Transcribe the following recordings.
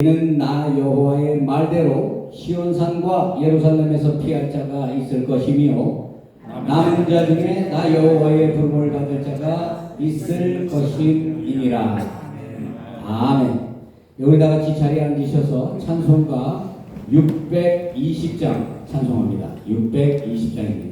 이는 나 여호와의 말대로 시온산과 예루살렘에서 피할 자가 있을 것이며 남은 자 중에 나 여호와의 부름을 받을 자가 있을 것임이니라. 아멘. 여기다 같이 자리에 앉으셔서 찬송가 620장 찬송합니다. 620장입니다.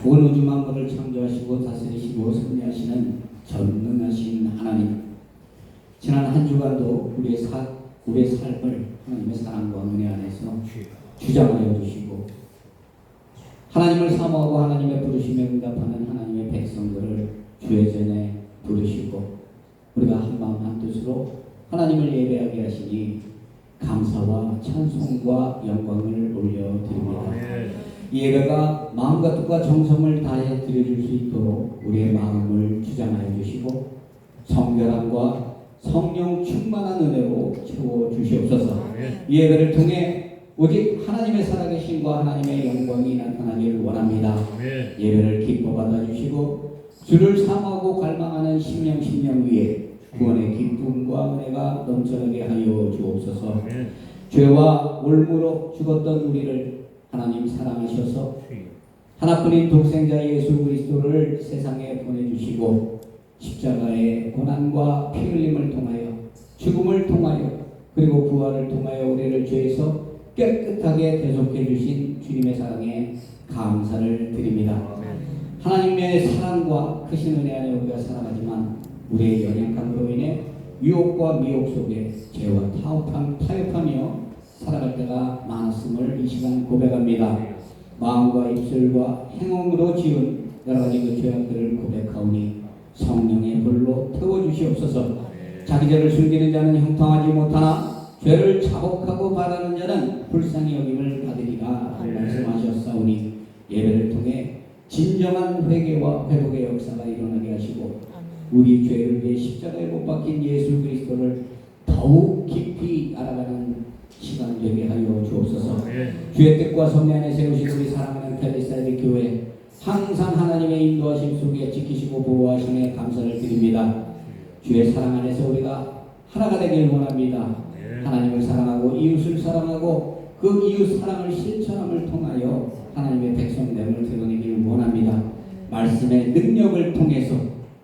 온 우주 만물을 창조하시고 다스리시고 섭리하시는 전능하신 하나님, 지난 한 주간도 우리의 삶을 하나님의 사랑과 은혜 안에서 주장하여 주시고 하나님을 사모하고 하나님의 부르심에 응답하는 하나님의 백성들을 주의 전에 부르시고 우리가 한마음 한뜻으로 하나님을 예배하게 하시니 감사와 찬송과 영광을 올려드립니다. 이 예배가 마음과 뜻과 정성을 다해 드려줄 수 있도록 우리의 마음을 주장하여 주시고 성결함과 성령 충만한 은혜로 채워 주시옵소서. 이 예배를 통해 오직 하나님의 살아계심과 하나님의 영광이 나타나기를 원합니다. 예배를 기뻐 받아주시고 주를 사모하고 갈망하는 심령 위에 구원의 기쁨과 은혜가 넘쳐나게 하여 주옵소서. 죄와 올무로 죽었던 우리를 하나님 사랑하셔서 하나뿐인 독생자 예수 그리스도를 세상에 보내주시고 십자가의 고난과 피 흘림을 통하여 죽음을 통하여 그리고 부활을 통하여 우리를 죄에서 깨끗하게 대속해 주신 주님의 사랑에 감사를 드립니다. 하나님의 사랑과 크신 은혜 안에 우리가 살아가지만 우리의 연약함으로 인해 유혹과 미혹 속에 죄와 타협하며 살아갈 때가 많았음을 이 시간 고백합니다. 마음과 입술과 행동으로 지은 여러 가지 그 죄악들을 고백하오니 성령의 불로 태워주시옵소서. 자기 죄를 숨기는 자는 형통하지 못하나 죄를 자복하고 바라는 자는 불쌍히 여김을 받으리라 말씀하셨사오니 예배를 통해 진정한 회개와 회복의 역사가 일어나게 하시고 우리 죄를 위해 십자가에 못 박힌 예수 그리스도를 더욱 깊이 알아가는 시간 되게 하여 주옵소서. 주의 뜻과 섭리 안에 세우신 우리 사랑하는 펠리사이드 교회 항상 하나님의 인도하심 속에 지키시고 보호하심에 감사를 드립니다. 주의 사랑 안에서 우리가 하나가 되길 원합니다. 하나님을 사랑하고 이웃을 사랑하고 그 이웃 사랑을 실천함을 통하여 하나님의 백성됨을 드러내길 원합니다. 말씀의 능력을 통해서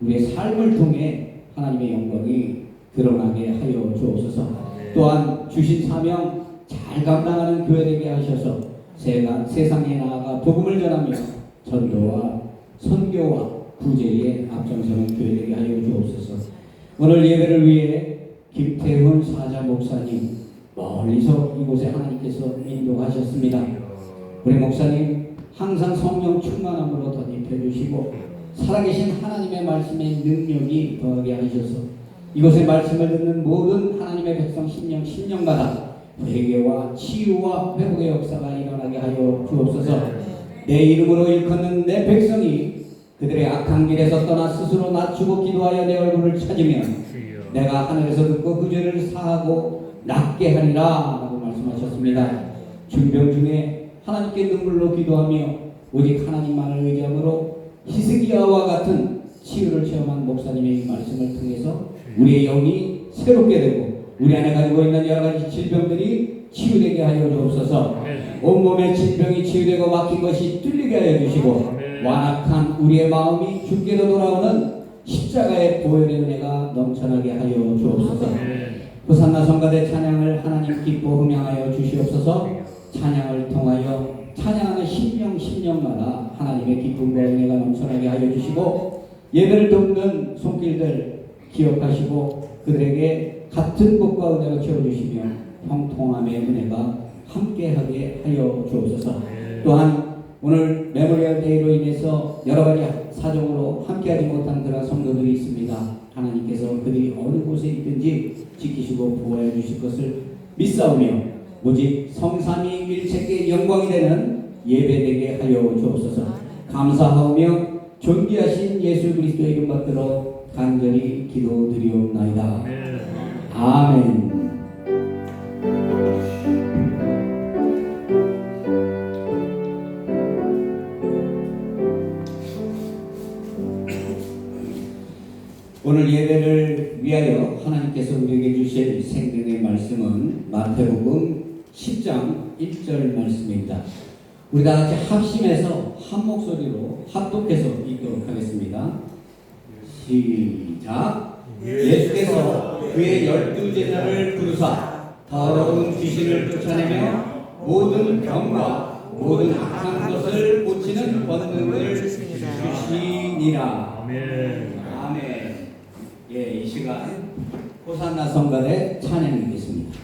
우리의 삶을 통해 하나님의 영광이 드러나게 하여 주옵소서. 또한 주신 사명 잘 감당하는 교회 되게 하셔서 세상에 나아가 복음을 전하며 전도와 선교와 구제에 앞장서는 교회 되게 하여 주옵소서. 오늘 예배를 위해 김태훈 사자 목사님 멀리서 이곳에 하나님께서 인도하셨습니다. 우리 목사님 항상 성령 충만함으로 덧입혀 주시고 살아계신 하나님의 말씀의 능력이 더하게 하셔서 이곳에 말씀을 듣는 모든 하나님의 백성 심령마다 회개와 치유와 회복의 역사가 일어나게 하여 주옵소서. 내 이름으로 일컫는 내 백성이 그들의 악한 길에서 떠나 스스로 낮추고 기도하여 내 얼굴을 찾으면 내가 하늘에서 듣고 그 죄를 사하고 낫게 하리라 라고 말씀하셨습니다. 중병 중에 하나님께 눈물로 기도하며 오직 하나님만을 의지함으로 히스기야와 같은 치유를 체험한 목사님의 이 말씀을 통해서 우리의 영이 새롭게 되고 우리 안에 가지고 있는 여러 가지 질병들이 치유되게 하여 주옵소서. 온몸의 질병이 치유되고 막힌 것이 뚫리게 하여 주시고 완악한 우리의 마음이 주께로 돌아오는 십자가의 보혈의 은혜가 넘쳐나게 하여 주옵소서. 호산나 성가대 찬양을 하나님 기뻐 흥양하여 주시옵소서. 찬양을 통하여 찬양하는 심령마다 하나님의 기쁨과 은혜가 넘쳐나게 하여 주시고 예배를 돕는 손길들 기억하시고 그들에게 같은 복과 은혜로 채워주시며 형통함의 은혜가 함께하게 하여 주옵소서. 또한 오늘 메모리얼 데이로 인해서 여러 가지 사정으로 함께하지 못한 그런 성도들이 있습니다. 하나님께서 그들이 어느 곳에 있든지 지키시고 보호해 주실 것을 믿사오며 오직 성삼위일체께 영광이 되는 예배되게 하여 주옵소서. 감사하오며 존귀하신 예수 그리스도의 이름 받들어 간절히 기도드리옵나이다. 아멘. 오늘 예배를 위하여 하나님께서 우리에게 주실 생명의 말씀은 마태복음 10장 1절 말씀입니다. 우리 다 같이 합심해서 한 목소리로 합독해서 읽도록 하겠습니다. 시작. 예수께서 그의 12제자를 부르사 더러운 귀신을 쫓아내며 모든 병과 모든 악한 것을 고치는 권능을 주시니라. 아멘. 아멘. 예, 이 시간 호산나 성가대 찬양이겠습니다.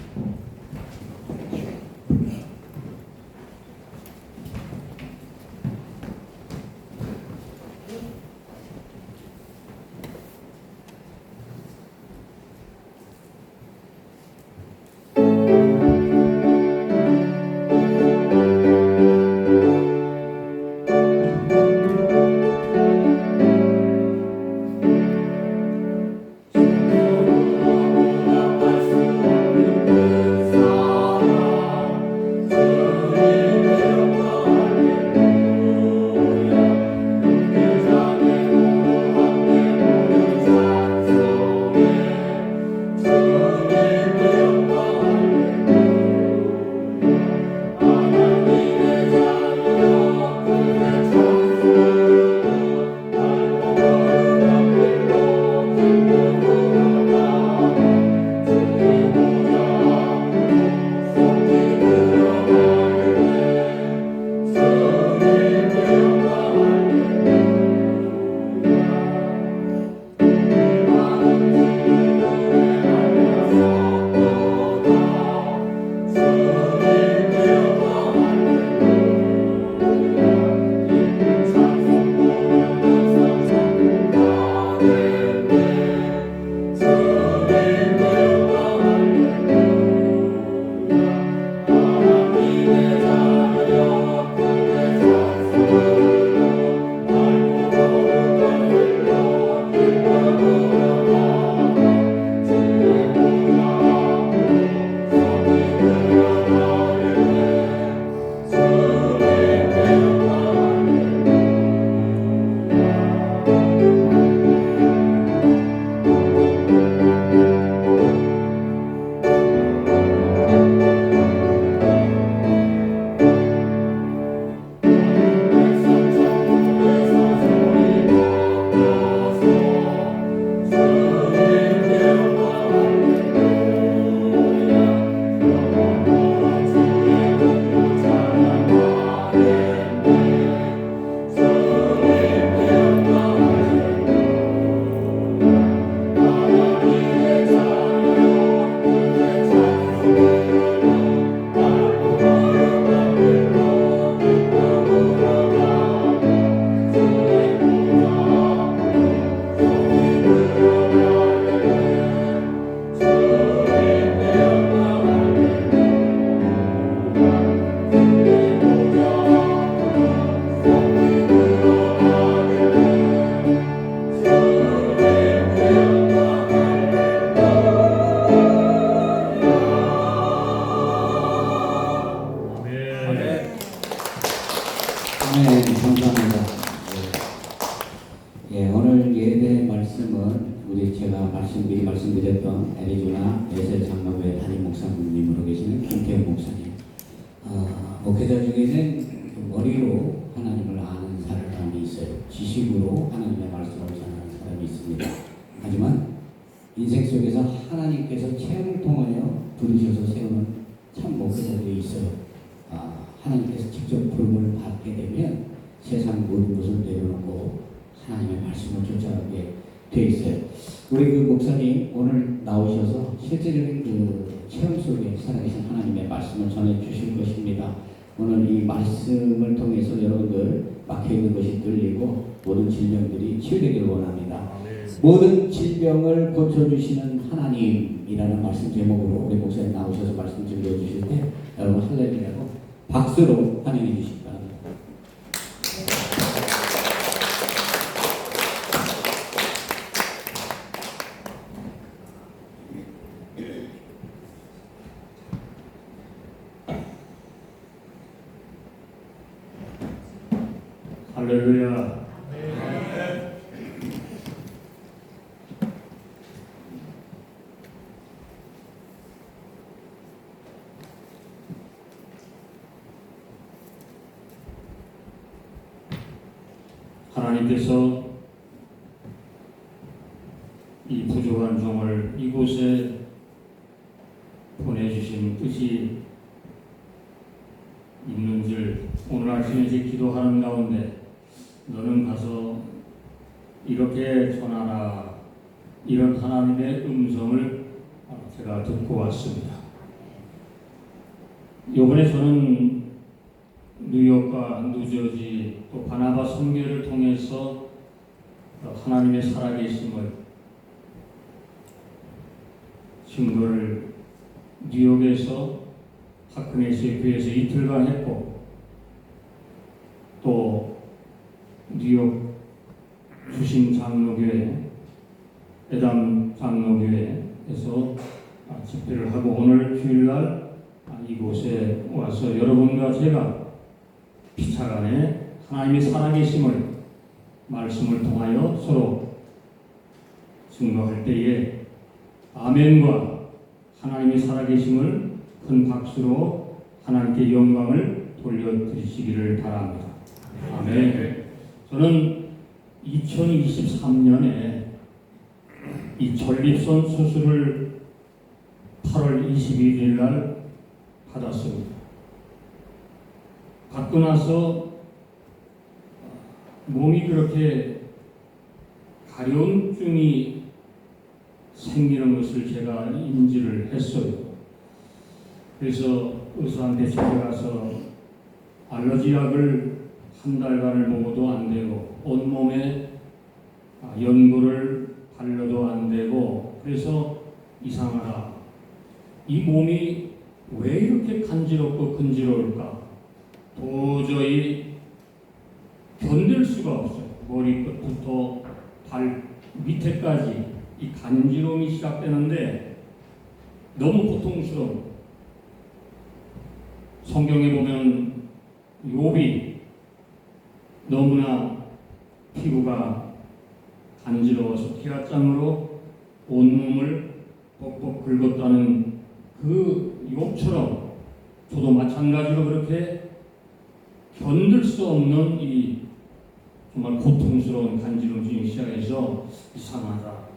제가 미리 말씀드렸던 애리조나 에셀 장로교회 담임 목사님으로 계시는 김태형 목사님. 목회자 중에는 머리로 하나님을 아는 사람이 있어요. 지식으로 하나님의 말씀을 전하는 사람이 있습니다. 하지만 인생 속에서 하나님께서 체험을 통하여 부르셔서 세우는 참 목회자들이 있어요. 하나님께서 직접 부름을 받게 되면 세상 모든 것을 내려놓고 하나님의 말씀을 쫓아가게 돼 있어요. 우리 그 목사님 오늘 나오셔서 실제적인 그 체험 속에 살아계신 하나님의 말씀을 전해 주실 것입니다. 오늘 이 말씀을 통해서 여러분들 막혀있는 것이 뚫리고 모든 질병들이 치유되기를 원합니다. 모든 질병을 고쳐주시는 하나님이라는 말씀 제목으로 우리 목사님 나오셔서 말씀 들려주실 때 여러분 할렐루야로 박수로 환영해 주시기 바랍니다. 할렐루야. 하나님께서 이 부족한 종을 이곳에 보내주신 뜻이 있는 줄 오늘 아침에 이제 기도하는 가운데 너는 가서 이렇게 전하라 이런 하나님의 음성을 제가 듣고 왔습니다. 이번에 저는 뉴욕과 뉴저지 또 바나바 선교를 통해서 하나님의 살아계심을 증거를 뉴욕에서 하크네스의 교회에서 이틀간 했고 또 뉴욕 주신 장로교회 에담 장로교회에서 집회를 하고 오늘 주일날 이곳에 와서 여러분과 제가 피차간에 하나님의 살아계심을 말씀을 통하여 서로 증거할 때에 아멘과 하나님의 살아계심을 큰 박수로 하나님께 영광을 돌려드리시기를 바랍니다. 아멘. 저는 2023년에 이 전립선 수술을 8월 21일 날 받았습니다. 받고 나서 몸이 그렇게 가려움증이 생기는 것을 제가 인지를 했어요. 그래서 의사한테 찾아가서 알러지 약을 한 달간을 먹어도 안 되고 온몸에 연고를 발라도 안 되고 그래서 이상하다. 이 몸이 왜 이렇게 간지럽고 근지러울까? 도저히 견딜 수가 없어요. 머리끝부터 발 밑에까지 이 간지러움이 시작되는데 너무 고통스러워. 성경에 보면 욥이 너무나 피부가 간지러워서 피하장으로 온몸을 뻑뻑 긁었다는 그 욥처럼 저도 마찬가지로 그렇게 견딜 수 없는 이 정말 고통스러운 간지럼증이 시작해서 이상하다.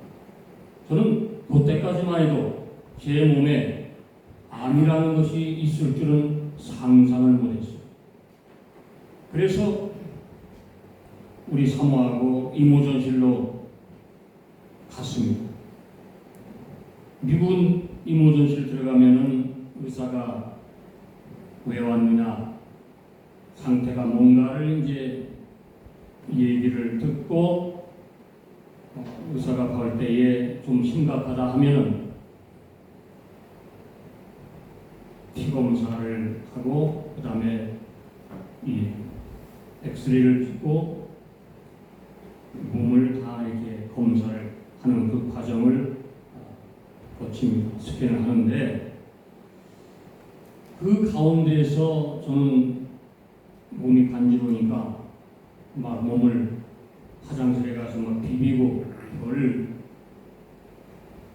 저는 그때까지만 해도 제 몸에 암이라는 것이 있을 줄은 상상을 못했어요. 그래서 우리 사모하고 이모전실로 갔습니다. 미군 이모전실 들어가면은 의사가 왜 왔느냐, 상태가 뭔가를 이제 얘기를 듣고 의사가 볼 때에 좀 심각하다 하면은 피 검사를 하고 그 다음에 이 엑스레이를 찍고 몸을 다 이렇게 검사를 하는 그 과정을 거칩니다. 스캔을 하는데 그 가운데에서 저는 몸이 간지러우니까 막 몸을 화장실에 가서 막 비비고 그걸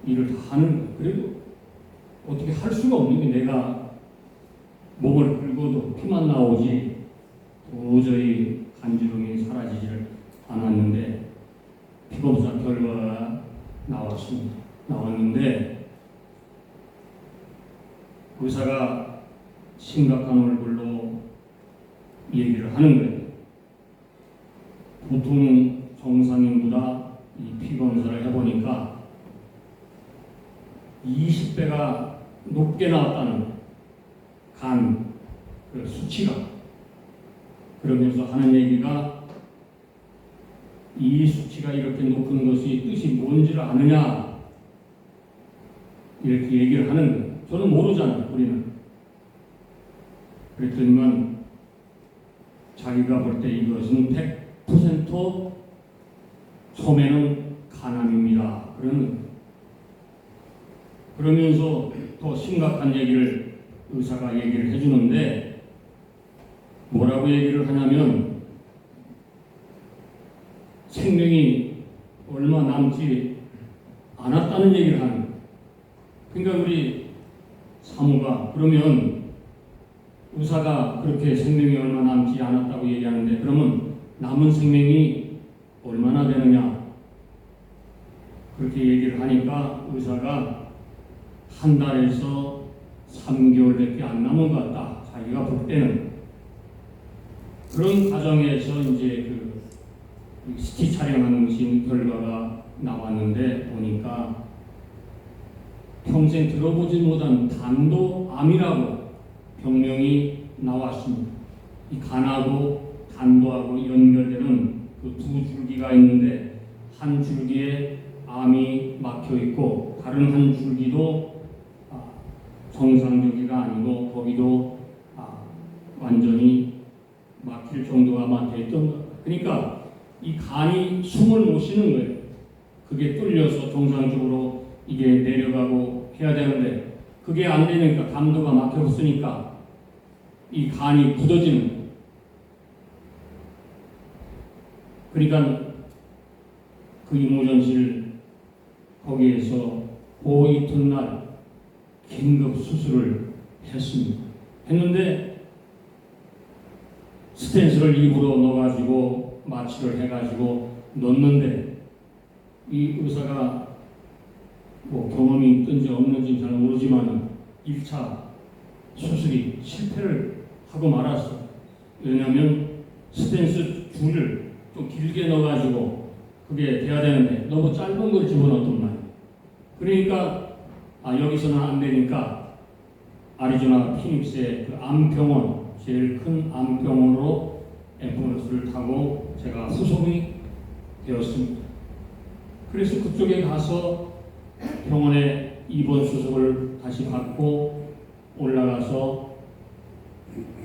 일을 다 하는 거예요. 그래도 어떻게 할 수가 없는 게 내가 목을 긁어도 피만 나오지 도저히 간지럼이 사라지지를 않았는데 피검사 결과가 나왔습니다. 나왔는데 의사가 심각한 얼굴로 얘기를 하는 거예요. 보통 정상인보다 이 피검사를 해보니까 20배가 높게 나왔다는 거예요. 간 그 수치가. 그러면서 하는 얘기가 이 수치가 이렇게 높은 것이 뜻이 뭔지를 아느냐 이렇게 얘기를 하는 거예요. 저는 모르잖아요. 우리는. 그랬더니만 자기가 볼 때 이것은 100% 처음에는 간암입니다. 그러면서 더 심각한 얘기를 의사가 얘기를 해주는데 뭐라고 얘기를 하냐면 생명이 얼마 남지 않았다는 얘기를 하는 거예요. 그러니까 우리 사모가 그러면 의사가 그렇게 생명이 얼마 남지 않았다고 얘기하는데 그러면 남은 생명이 얼마나 되느냐 그렇게 얘기를 하니까 의사가 한 달에서 3개월밖에 안 남은 것 같다. 자기가 볼 때는 그런 과정에서 이제 그 CT 촬영하는 결과가 나왔는데 보니까 평생 들어보지 못한 단도암이라고 병명이 나왔습니다. 이 간하고 단도하고 연결되는 그 두 줄기가 있는데 한 줄기에 암이 막혀 있고 다른 한 줄기도 정상적이가 아니고 거기도 완전히 막힐 정도가 아마 됐던 것. 그러니까 이 간이 숨을 못 쉬는 거예요. 그게 뚫려서 정상적으로 이게 내려가고 해야 되는데 그게 안 되니까 담도가 막혔으니까 이 간이 굳어지는 거예요. 그러니까 그 이모전실 거기에서 그 이튿날 긴급 수술을 했습니다. 했는데 스텐스를 입으로 넣어가지고 마취를 해가지고 넣는데 이 의사가 뭐 경험이 있든지 없는지 잘 모르지만 1차 수술이 실패를 하고 말았어요. 왜냐하면 스텐스 줄을 좀 길게 넣어가지고 그게 돼야 되는데 너무 짧은 걸 집어넣었단 말이에요. 그러니까 여기서는 안 되니까 아리조나 피닉스의 그 암병원, 제일 큰 암병원으로 앰뷸런스를 타고 제가 후송이 되었습니다. 그래서 그쪽에 가서 병원에 입원 수속을 다시 받고 올라가서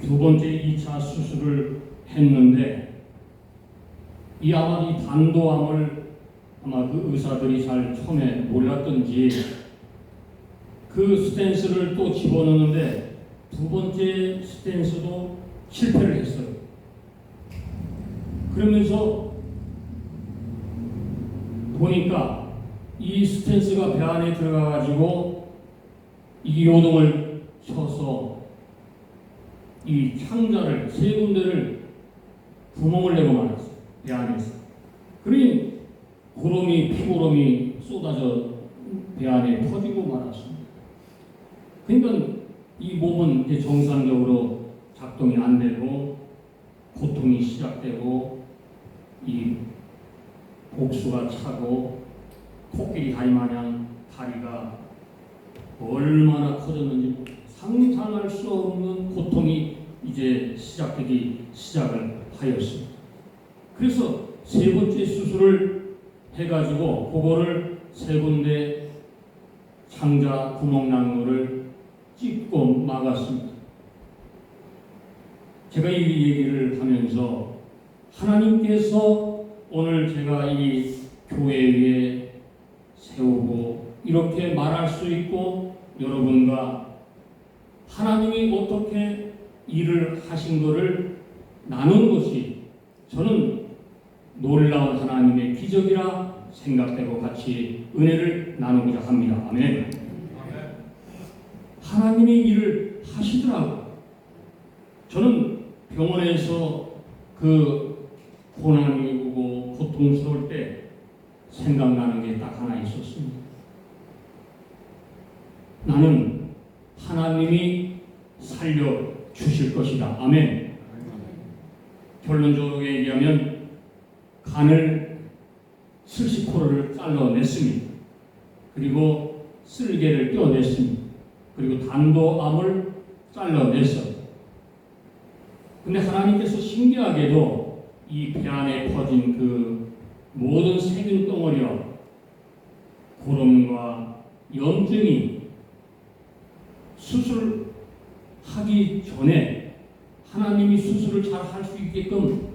두 번째 2차 수술을 했는데 아마 이 단도암을 아마 그 의사들이 잘 처음에 몰랐던지 그 스텐스를 또 집어넣는데 두 번째 스텐스도 실패를 했어요. 그러면서 보니까 이 스텐스가 배 안에 들어가가지고 이 요동을 쳐서 이 창자를 세 군데를 구멍을 내고 말았어요. 배 안에서. 그러니 피고름이 쏟아져 배 안에 퍼지고 말았습니다. 그러니까 이 몸은 이제 정상적으로 작동이 안 되고 고통이 시작되고 이 복수가 차고 코끼리 다리 마냥 다리가 얼마나 커졌는지 상상할 수 없는 고통이 이제 시작되기 시작을 하였습니다. 그래서 세 번째 수술을 해가지고 그거를 세 군데 창자 구멍 난로를 찢고 막았습니다. 제가 이 얘기를 하면서 하나님께서 오늘 제가 이 교회에 세우고 이렇게 말할 수 있고 여러분과 하나님이 어떻게 일을 하신 것을 나누는 것이 저는 놀라운 하나님의 기적이라 생각되고 같이 은혜를 나누고자 합니다. 아멘. 하나님이 일을 하시더라고요. 저는 병원에서 그 고난이 오고 고통스러울 때 생각나는 게 딱 하나 있었습니다. 나는 하나님이 살려 주실 것이다. 아멘. 결론적으로 얘기하면 간을 슬시코를 잘라냈습니다. 그리고 쓸개를 떼어냈습니다. 그리고 단도암을 잘라냈어요. 근데 하나님께서 신기하게도 이 배 안에 퍼진 그 모든 세균 덩어리와 고름과 염증이 수술하기 전에 하나님이 수술을 잘 할 수 있게끔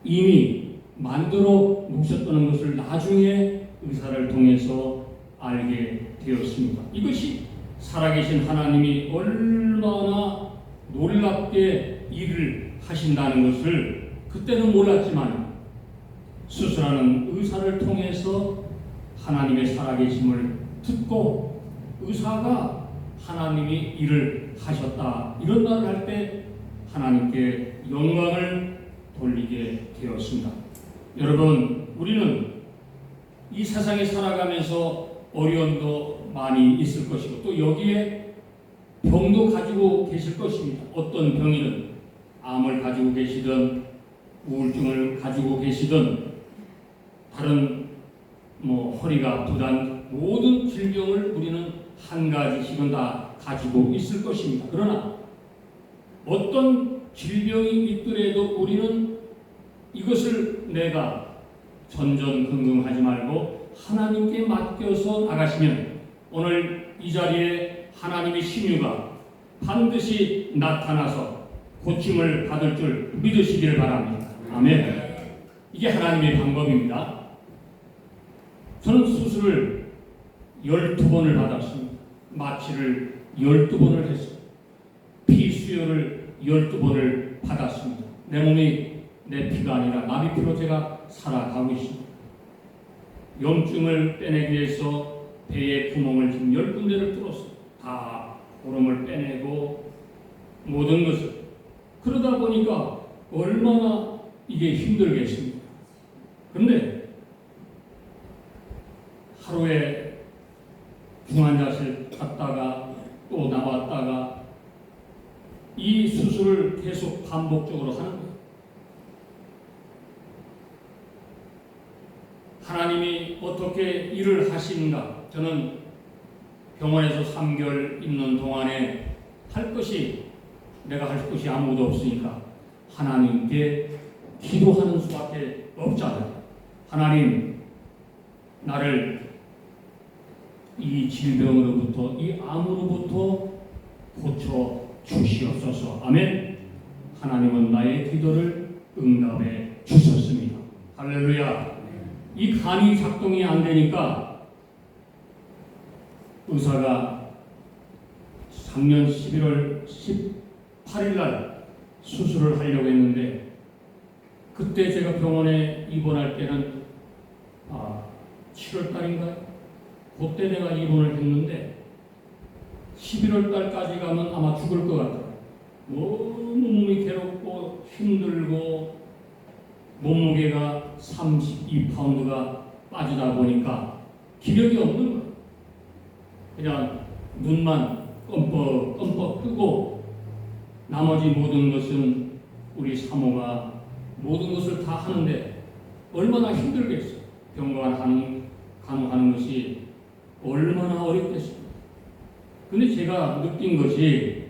이미 만들어 놓으셨다는 것을 나중에 의사를 통해서 알게 되었습니다. 이것이 살아계신 하나님이 얼마나 놀랍게 일을 하신다는 것을 그때는 몰랐지만 수술하는 의사를 통해서 하나님의 살아계심을 듣고 의사가 하나님이 일을 하셨다 이런 말을 할 때 하나님께 영광을 돌리게 되었습니다. 여러분, 우리는 이 세상에 살아가면서 어려움도 많이 있을 것이고 또 여기에 병도 가지고 계실 것입니다. 어떤 병이든 암을 가지고 계시든 우울증을 가지고 계시든 다른 허리가 아프단 모든 질병을 우리는 한 가지씩은 다 가지고 있을 것입니다. 그러나 어떤 질병이 있더라도 우리는 이것을 내가 전전긍긍하지 말고 하나님께 맡겨서 나가시면 오늘 이 자리에 하나님의 신유가 반드시 나타나서 고침을 받을 줄 믿으시기를 바랍니다. 아멘. 이게 하나님의 방법입니다. 저는 수술을 12번을 받았습니다. 마취를 12번을 했습니다. 피 수혈을 12번을 받았습니다. 내 몸이 내 피가 아니라 나비피로 제가 살아가고 있습니다. 염증을 빼내기 위해서 배에 구멍을 지금 10군데를 뚫었어요. 다 고름을 빼내고 모든 것을. 그러다 보니까 얼마나 이게 힘들겠습니까? 그런데 하루에 중환자실 갔다가 또 나왔다가 이 수술을 계속 반복적으로 하는 거예요. 하나님이 어떻게 일을 하시는가? 저는 병원에서 3개월 있는 동안에 내가 할 것이 아무도 없으니까 하나님께 기도하는 수밖에 없잖아요. 하나님, 나를 이 질병으로부터, 이 암으로부터 고쳐 주시옵소서. 아멘. 하나님은 나의 기도를 응답해 주셨습니다. 할렐루야. 이 간이 작동이 안 되니까 의사가 작년 11월 18일 날 수술을 하려고 했는데 그때 제가 병원에 입원할 때는 7월 달인가요? 그때 내가 입원을 했는데 11월 달까지 가면 아마 죽을 것 같아요. 너무 몸이 괴롭고 힘들고 몸무게가 32파운드가 빠지다 보니까 기력이 없는 거예요. 그냥 눈만 껌뻑 뜨고 나머지 모든 것은 우리 사모가 모든 것을 다 하는데 얼마나 힘들겠어요. 간호하는 것이 얼마나 어렵겠습니까? 근데 제가 느낀 것이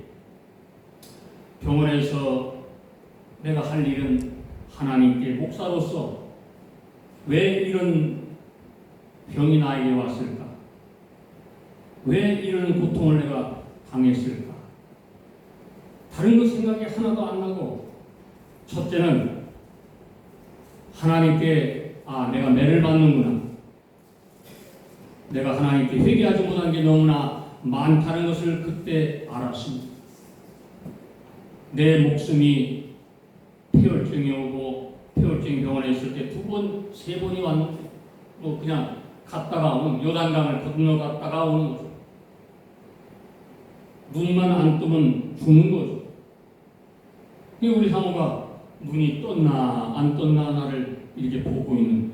병원에서 내가 할 일은 하나님께 목사로서 왜 이런 병이 나에게 왔을까? 왜 이런 고통을 내가 당했을까? 다른 것 생각이 하나도 안 나고 첫째는 하나님께 내가 매를 맞는구나. 내가 하나님께 회개하지 못한 게 너무나 많다는 것을 그때 알았습니다. 내 목숨이 폐혈증이 오고 폐혈증 병원에 있을 때 2번, 3번이 왔는데 그냥 갔다가 오는, 요단강을 건너갔다가 오는 거죠. 눈만 안 뜨면 죽는 거죠. 우리 사모가 눈이 떴나 안 떴나 나를 이렇게 보고 있는,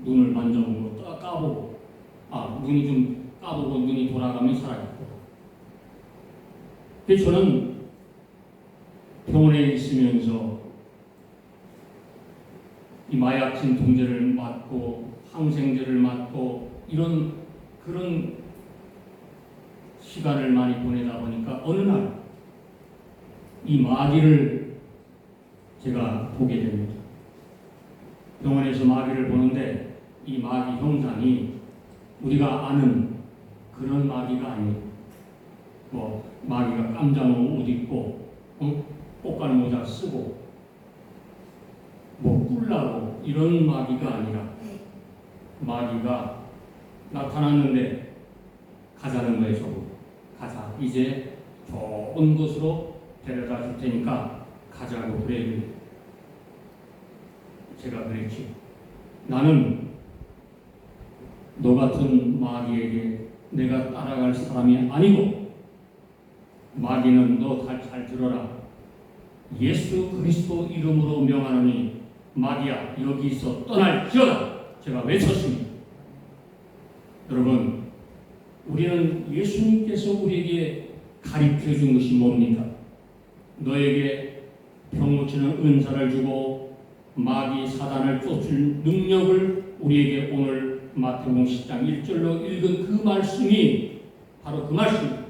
눈을 만져보고 까보고, 눈이 좀 까보고 눈이 돌아가면 살아있고. 그래서 저는 병원에 있으면서 이 마약진 동제를 맞고 항생제를 맞고 그런 시간을 많이 보내다 보니까 어느 날 이 마귀를 제가 보게 됩니다. 병원에서 마귀를 보는데 이 마귀 형상이 우리가 아는 그런 마귀가 아니에요. 마귀가 깜장 옷 입고 꽃갈 모자 쓰고 꿀나고 이런 마귀가 아니라, 마귀가 나타났는데 가자는 거예요. 저거 가자, 이제 좋은 곳으로 데려다 줄 테니까 가자고 그래. 제가 그랬지. 나는 너 같은 마귀에게 내가 따라갈 사람이 아니고, 마귀는 너 잘 들어라. 예수 그리스도 이름으로 명하노니 마귀야 여기서 떠날지어다. 제가 외쳤습니다. 여러분, 우리는 예수님께서 우리에게 가르쳐 준 것이 뭡니까? 너에게 병 고치는 은사를 주고 마귀 사단을 쫓을 능력을 우리에게 오늘 마태복음 10장 1절로 읽은 그 말씀이 바로 그 말씀입니다.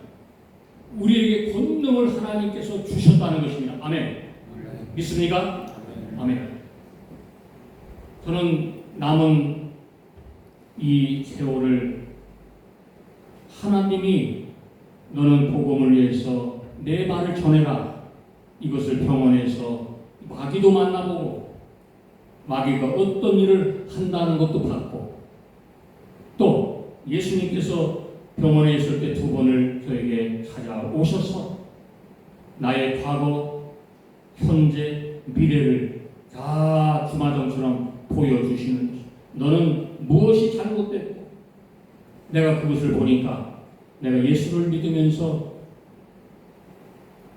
우리에게 권능을 하나님께서 주셨다는 것입니다. 아멘. 믿습니까? 아멘. 저는 남은 이 세월을 하나님이 너는 복음을 위해서 내 말을 전해라. 이것을 병원에서 마귀도 만나보고 마귀가 어떤 일을 한다는 것도 봤고, 또 예수님께서 병원에 있을 때 2번을 저에게 찾아오셔서 나의 과거, 현재, 미래를 다 주마등처럼 보여주시는 것입니다. 너는 무엇이 잘못됐고, 내가 그것을 보니까 내가 예수를 믿으면서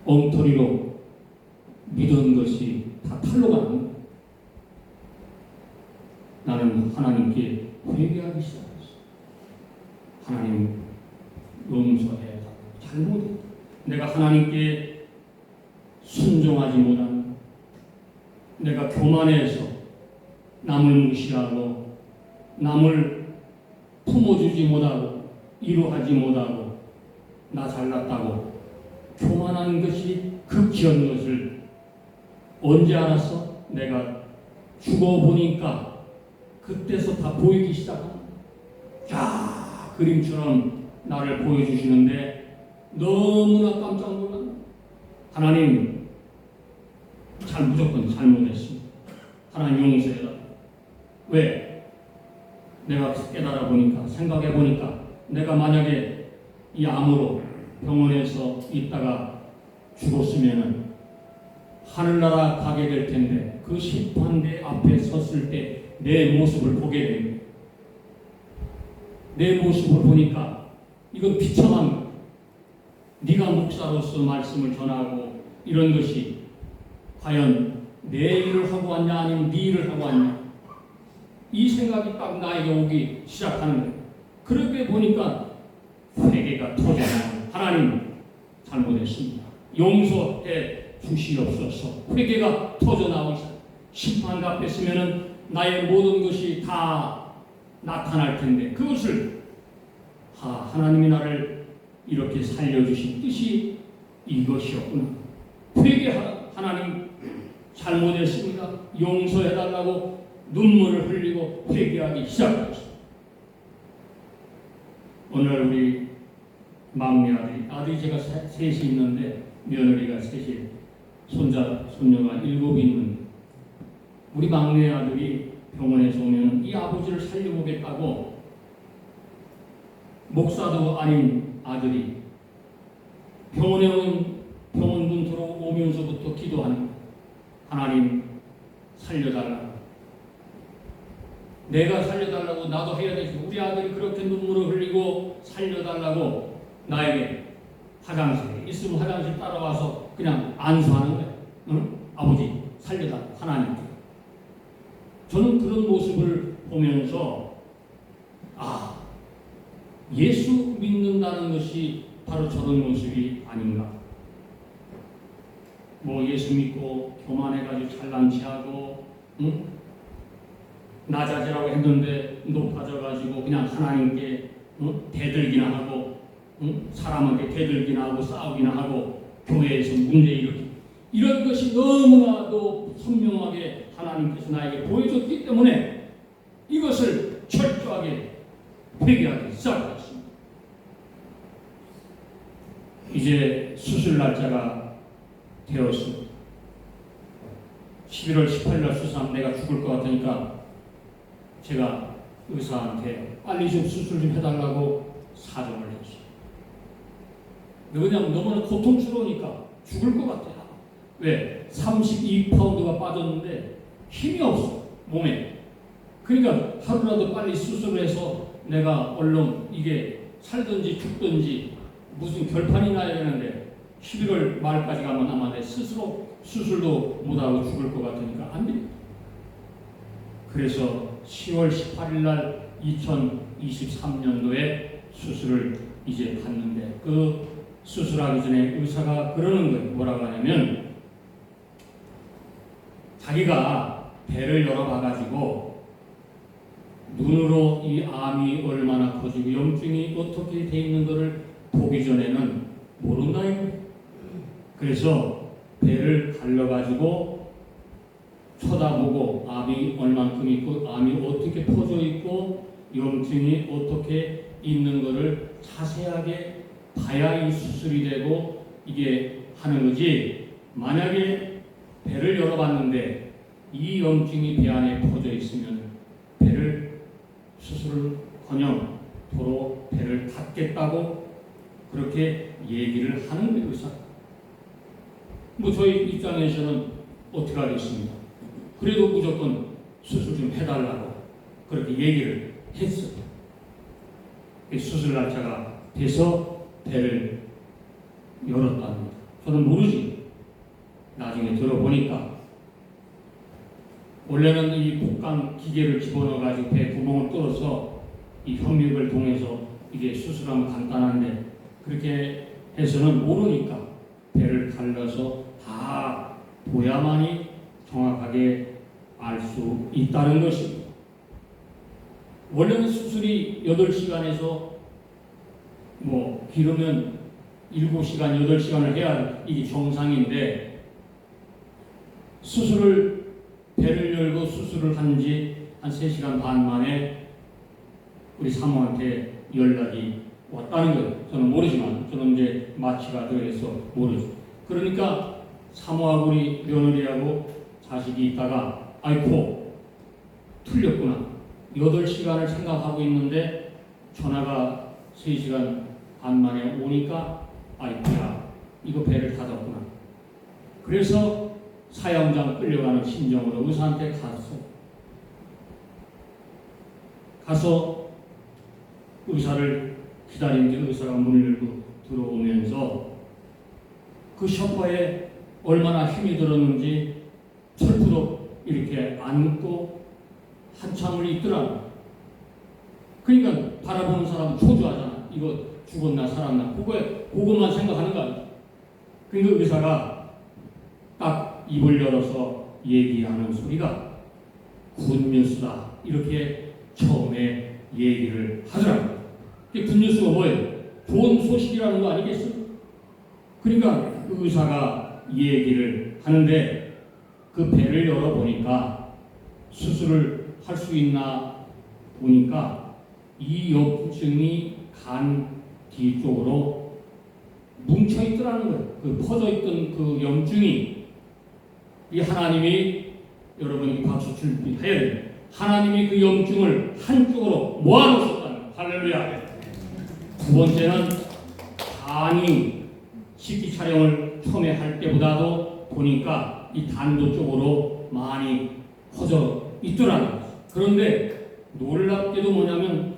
엉터리로 믿은 것이 다 탈로 가는 거예요. 나는 하나님께 회개하기 시작했어. 하나님, 용서해. 잘못했다. 내가 하나님께 순종하지 못한, 내가 교만해서 남을 무시하고 남을 품어주지 못하고 이루하지 못하고 나 잘났다고 교만한 것이 극히한 것을 언제 알았어? 내가 죽어보니까 그때서 다 보이기 시작합니다. 쫙 그림처럼 나를 보여주시는데 너무나 깜짝 놀랐네. 하나님, 무조건 잘못했습니다. 하나님 용서해라. 왜? 내가 깨달아 보니까, 생각해 보니까 내가 만약에 이 암으로 병원에서 있다가 죽었으면은 하늘나라 가게 될 텐데, 그 심판대 앞에 섰을 때 내 모습을 보게 됩니다. 내 모습을 보니까 이건 비참한 거. 네가 목사로서 말씀을 전하고 이런 것이 과연 내 일을 하고 왔냐 아니면 네 일을 하고 왔냐, 이 생각이 딱 나에게 오기 시작하는 거예요. 그렇게 보니까 회개가 터져나요. 하나님, 잘못했습니다. 용서해 주시옵소서. 회개가 터져나오기 시작. 심판 앞에 서면은 나의 모든 것이 다 나타날 텐데, 그것을 하나님이 나를 이렇게 살려주신 뜻이 이것이었구나. 회개하라. 하나님, 잘못했습니다. 용서해달라고 눈물을 흘리고 회개하기 시작했습니다. 오늘 우리 막내 아들이 제가 셋이 있는데 며느리가 셋이, 손녀가 7이 있는데, 우리 막내 아들이 병원에서 오면 이 아버지를 살려보겠다고, 목사도 아닌 아들이 병원문 들어오면서부터 기도하는, 하나님 살려달라. 내가 살려달라고 나도 해야 되지. 우리 아들이 그렇게 눈물을 흘리고 살려달라고 나에게 화장실에 있으면 화장실 따라와서 그냥 안수하는 거예요. 응? 아버지 살려달라고 하나님께. 저는 그런 모습을 보면서 예수 믿는다는 것이 바로 저런 모습이 아닌가. 뭐 예수 믿고 교만해가지고 잘난치하고 나자지라고 했는데 높아져가지고 그냥 하나님께 대들기나 하고 사람한테 대들기나 하고 싸우기나 하고 교회에서 문제 일으키고 이런 것이 너무나도 선명하게 하나님께서 나에게 보여줬기 때문에 이것을 철저하게 회개하기 시작했습니다. 이제 수술 날짜가 되었습니다. 11월 18일 날 수술하면 내가 죽을 것 같으니까 제가 의사한테 빨리 좀 수술 좀 해달라고 사정을 했어요. 왜냐하면 너무나 고통스러우니까 죽을 것 같아요. 왜? 32파운드가 빠졌는데 힘이 없어 몸에. 그러니까 하루라도 빨리 수술을 해서 내가 얼른 이게 살든지 죽든지 무슨 결판이 나야 되는데 11월 말까지 가면 아마 내 스스로 수술도 못하고 죽을 것 같으니까 안 됩니다. 그래서 10월 18일 날 2023년도에 수술을 이제 받는데 그 수술하기 전에 의사가 그러는 거예요. 뭐라고 하냐면 자기가 배를 열어봐가지고 눈으로 이 암이 얼마나 커지고 염증이 어떻게 돼 있는 것을 보기 전에는 모른다 이거예요. 그래서 배를 갈라가지고 쳐다보고 암이 얼만큼 있고 암이 어떻게 퍼져 있고 염증이 어떻게 있는 것을 자세하게 봐야 이 수술이 되고 이게 하는 거지. 만약에 배를 열어봤는데 이 염증이 배 안에 퍼져 있으면 배를 수술을커녕 도로 배를 닫겠다고 그렇게 얘기를 하는 거예요. 의사. 뭐 저희 입장에서는 어떻게 하겠습니까? 그래도 무조건 수술 좀 해달라고 그렇게 얘기를 했어요. 수술 날짜가 돼서 배를 열었답니다. 저는 모르지. 나중에 들어보니까 원래는 이 복강 기계를 집어넣어가지고 배 구멍을 뚫어서 이 협력을 통해서 이게 수술하면 간단한데 그렇게 해서는 모르니까 배를 갈라서 다 보야만이 정확하게 알 수 있다는 것입니다. 원래는 수술이 8시간에서 뭐 길으면 7시간, 8시간을 해야 이게 정상인데 수술을 배를 열고 수술을 한 지 한 3시간 반 만에 우리 사모한테 연락이 왔다는 거예요. 저는 모르지만 저는 이제 마취가 들어서 모르죠. 그러니까 사모하고 우리 며느리하고 자식이 있다가 아이고 틀렸구나. 8시간을 생각하고 있는데 전화가 3시간 반 만에 오니까 아이고야 이거 배를 닫았구나. 그래서 사형장 끌려가는 심정으로 의사한테 가서 의사를 기다리는데 의사가 문을 열고 들어오면서 그 소파에 얼마나 힘이 들었는지 철푸덕 이렇게 앉고 한참을 있더라. 그러니까 바라보는 사람은 초조하잖아. 이거 죽었나 살았나 그것만 생각하는 거 아니야. 그러니까 의사가 딱 입을 열어서 얘기하는 소리가 굿뉴스다 이렇게 처음에 얘기를 하더라고요. 굿뉴스가 뭐예요? 좋은 소식이라는 거 아니겠어? 그러니까 의사가 얘기를 하는데 그 배를 열어보니까 수술을 할 수 있나 보니까 이 염증이 간 뒤쪽으로 뭉쳐있더라는 거예요. 그 퍼져있던 그 염증이 이 하나님이 여러분이 박수 준비해야 돼요. 하나님이 그 염증을 한쪽으로 모아놓으셨다는 거예요. 할렐루야. 두 번째는 간이 CT 촬영을 처음에 할 때보다도 보니까 이 단도 쪽으로 많이 퍼져 있더라는 거예요. 그런데 놀랍게도 뭐냐면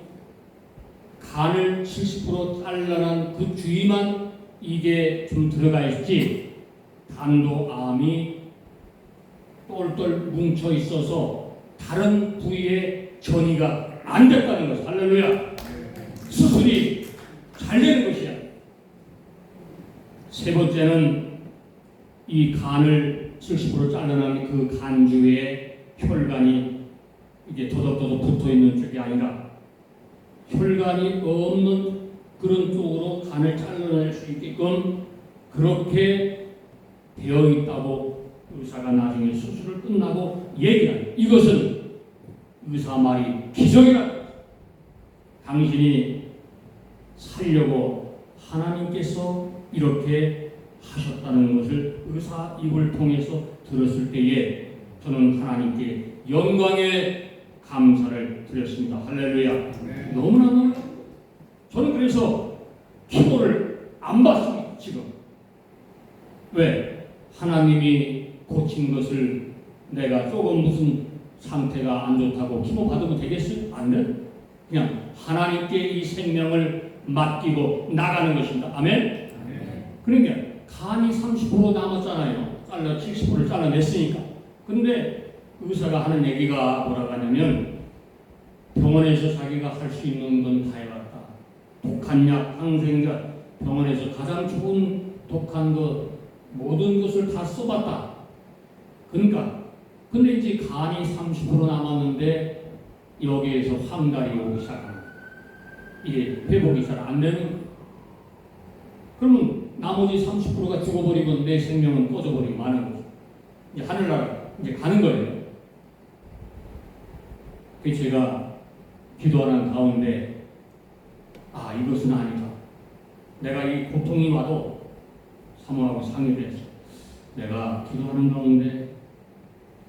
간을 70% 잘라난 그 주위만 이게 좀 들어가 있지 간도 암이 똘똘 뭉쳐 있어서 다른 부위에 전이가 안 됐다는 것이 할렐루야. 수술이 잘 되는 것이야. 세 번째는 이 간을 70% 잘라난 그 간 주위에 혈관이 이게 더덕더덕 붙어 있는 쪽이 아니라 혈관이 없는 그런 쪽으로 간을 잘라낼 수 있게끔 그렇게 되어 있다고 의사가 나중에 수술을 끝나고 얘기하는 이것은 의사 말이 기적이라. 당신이 살려고 하나님께서 이렇게 하셨다는 것을 의사 입을 통해서 들었을 때에 저는 하나님께 영광의 감사를 드렸습니다. 할렐루야. 네. 너무나 저는 그래서 키모를 안 받습니다. 지금 왜? 하나님이 고친 것을 내가 조금 무슨 상태가 안 좋다고 키모 받으면 되겠어요? 안 돼. 그냥 하나님께 이 생명을 맡기고 나가는 것입니다. 아멘? 그러니까 간이 30% 남았잖아요. 70%를 잘라냈으니까. 근데 의사가 하는 얘기가 뭐라고 하냐면 병원에서 자기가 할 수 있는 건 다 해봤다. 독한 약, 항생제, 병원에서 가장 좋은 독한 것 모든 것을 다 써봤다. 그러니까 근데 이제 간이 30% 남았는데 여기에서 황달이 오기 시작합니다. 이게 회복이 잘 안 되는 거예요. 그러면 나머지 30%가 죽어버리면 내 생명은 꺼져버리고 마는 거죠. 이제 하늘나라 이제 가는 거예요. 그래서 제가 기도하는 가운데 이것은 아니다. 내가 이 고통이 와도 사모하고 상의를 했어. 내가 기도하는 가운데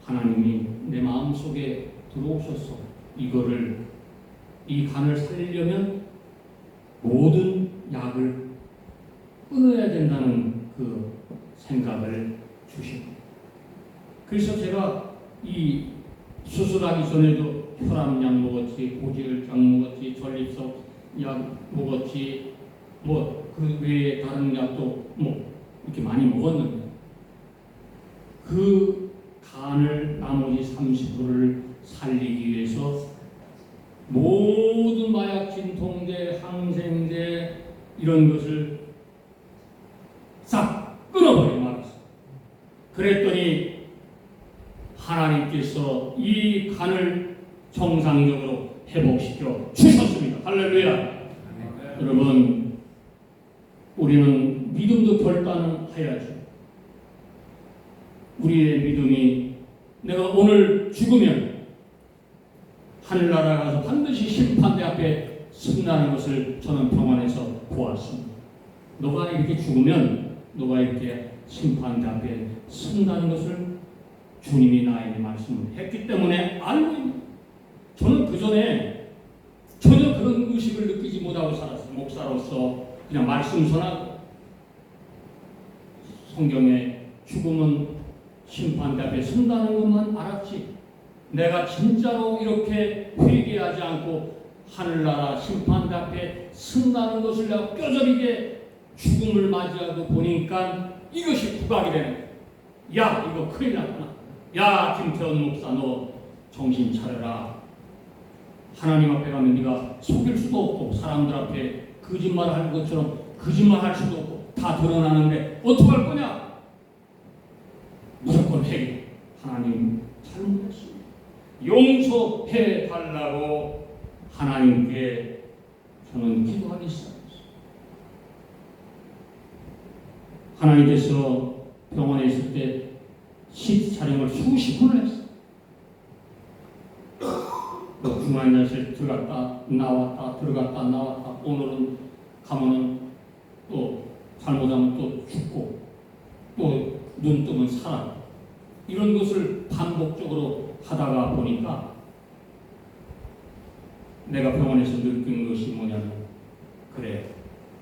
하나님이 내 마음속에 들어오셔서 이 간을 살리려면 모든 약을 끊어야 된다는 그 생각을 주십니다. 그래서 제가 이 수술하기 전에도 혈압약 먹었지, 고지혈증 먹었지, 전립선 약 먹었지, 그 외에 다른 약도 이렇게 많이 먹었는데 그 간을 나머지 30%를 살리기 위해서 모든 마약 진통제, 항생제 이런 것을 싹 끊어버리고 말았어요. 그랬더니 하나님께서 이 간을 정상적으로 회복시켜 주셨습니다. 할렐루야. 여러분, 우리는 믿음도 결단해야죠. 우리의 믿음이 내가 오늘 죽으면 하늘나라 가서 반드시 심판대 앞에 쓴다는 것을 저는 병원에서 보았습니다. 너가 이렇게 죽으면 너가 이렇게 심판대 앞에 쓴다는 것을 주님이 나에게 말씀을 했기 때문에 알고 있는. 저는 그 전에 전혀 그런 의식을 느끼지 못하고 살았어요. 목사로서 그냥 말씀 전하고 성경에 죽음은 심판대 앞에 쓴다는 것만 알았지. 내가 진짜로 이렇게 회개하지 않고 하늘나라 심판대 앞에 쓴다는 것을 내가 뼈저리게 죽음을 맞이하고 보니까 이것이 부각이 되는 거야. 야, 이거 큰일 났구나. 야, 김태원 목사, 너 정신 차려라. 하나님 앞에 가면 네가 속일 수도 없고 사람들 앞에 거짓말할 것처럼 거짓말할 수도 없고 다 드러나는데 어떡할 거냐? 무조건 회개. 하나님 잘못했습니다. 용서해 달라고 하나님께 저는 기도하기 시작했어요. 하나님께서 병원에 있을 때 CT 촬영을 수십 번을 했어요. 중환자실 들어갔다 나왔다 들어갔다 나왔다. 오늘은 가면은 또 잘못하면 또 죽고 또 눈 뜨면 살아. 이런 것을 반복적으로 하다가 보니까 내가 병원에서 느낀 것이 뭐냐면, 그래,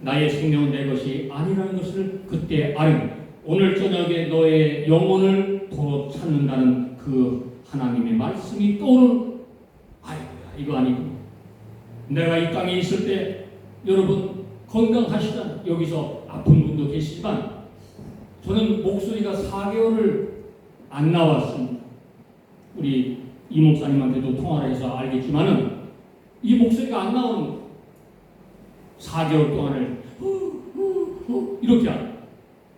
나의 생명은 내 것이 아니라는 것을 그때 알면 오늘 저녁에 너의 영혼을 도로 찾는다는 그 하나님의 말씀이 떠오르는, 아이고야, 이거 아니고 내가 이 땅에 있을 때 여러분 건강하시잖아요. 여기서 아픈 분도 계시지만 저는 목소리가 4개월을 안 나왔습니다. 우리 이 목사님한테도 통화를 해서 알겠지만은 이 목소리가 안 나오는 4개월 동안을 이렇게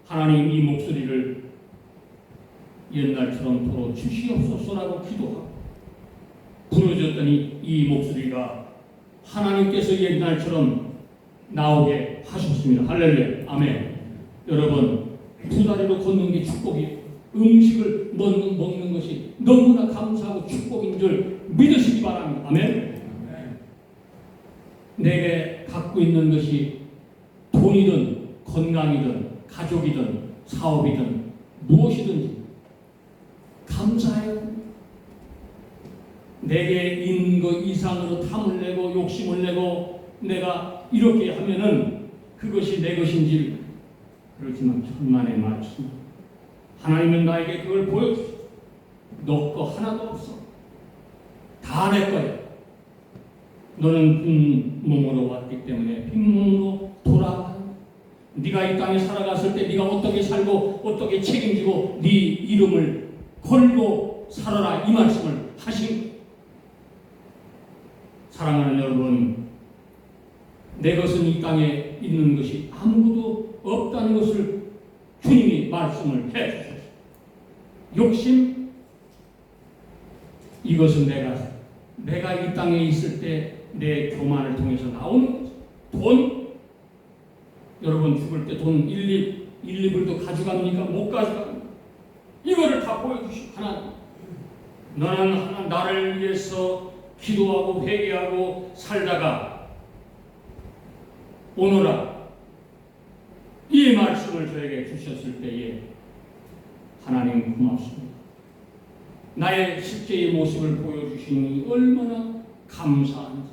하나님 이 목소리를 옛날처럼 도로 주시옵소서라고 기도하고 부르짖었더니 이 목소리가 하나님께서 옛날처럼 나오게 하셨습니다. 할렐루야. 아멘. 여러분 두 다리로 걷는 게 축복이에요. 음식을 먹는 것이 너무나 감사하고 축복인 줄 믿으시기 바랍니다. 아멘. 내게 갖고 있는 것이 돈이든 건강이든 가족이든 사업이든 무엇이든지 감사해요. 내게 있는 것 이상으로 탐을 내고 욕심을 내고 내가 이렇게 하면은 그것이 내 것인지 그렇지만 천만의 말씀 하나님은 나에게 그걸 보여주시오. 너 거 하나도 없어. 다 내 거야. 너는 빈 몸으로 왔기 때문에 빈 몸으로 돌아가. 네가 이 땅에 살아갔을 때 네가 어떻게 살고 어떻게 책임지고 네 이름을 걸고 살아라 이 말씀을 하신. 사랑하는 여러분, 내 것은 이 땅에 있는 것이 아무것도 없다는 것을 주님이 말씀을 해주셨습니다. 욕심, 이것은 내가 이 땅에 있을 때 내 교만을 통해서 나오는 거죠. 돈, 여러분 죽을 때 돈 1, 2불도 가져갑니까? 못 가져갑니까? 이거를 다 보여주시고 하나님, 너는 나를 위해서 기도하고 회개하고 살다가 오너라 이 말씀을 저에게 주셨을 때에 하나님 고맙습니다. 나의 실제의 모습을 보여주시니 얼마나 감사한지.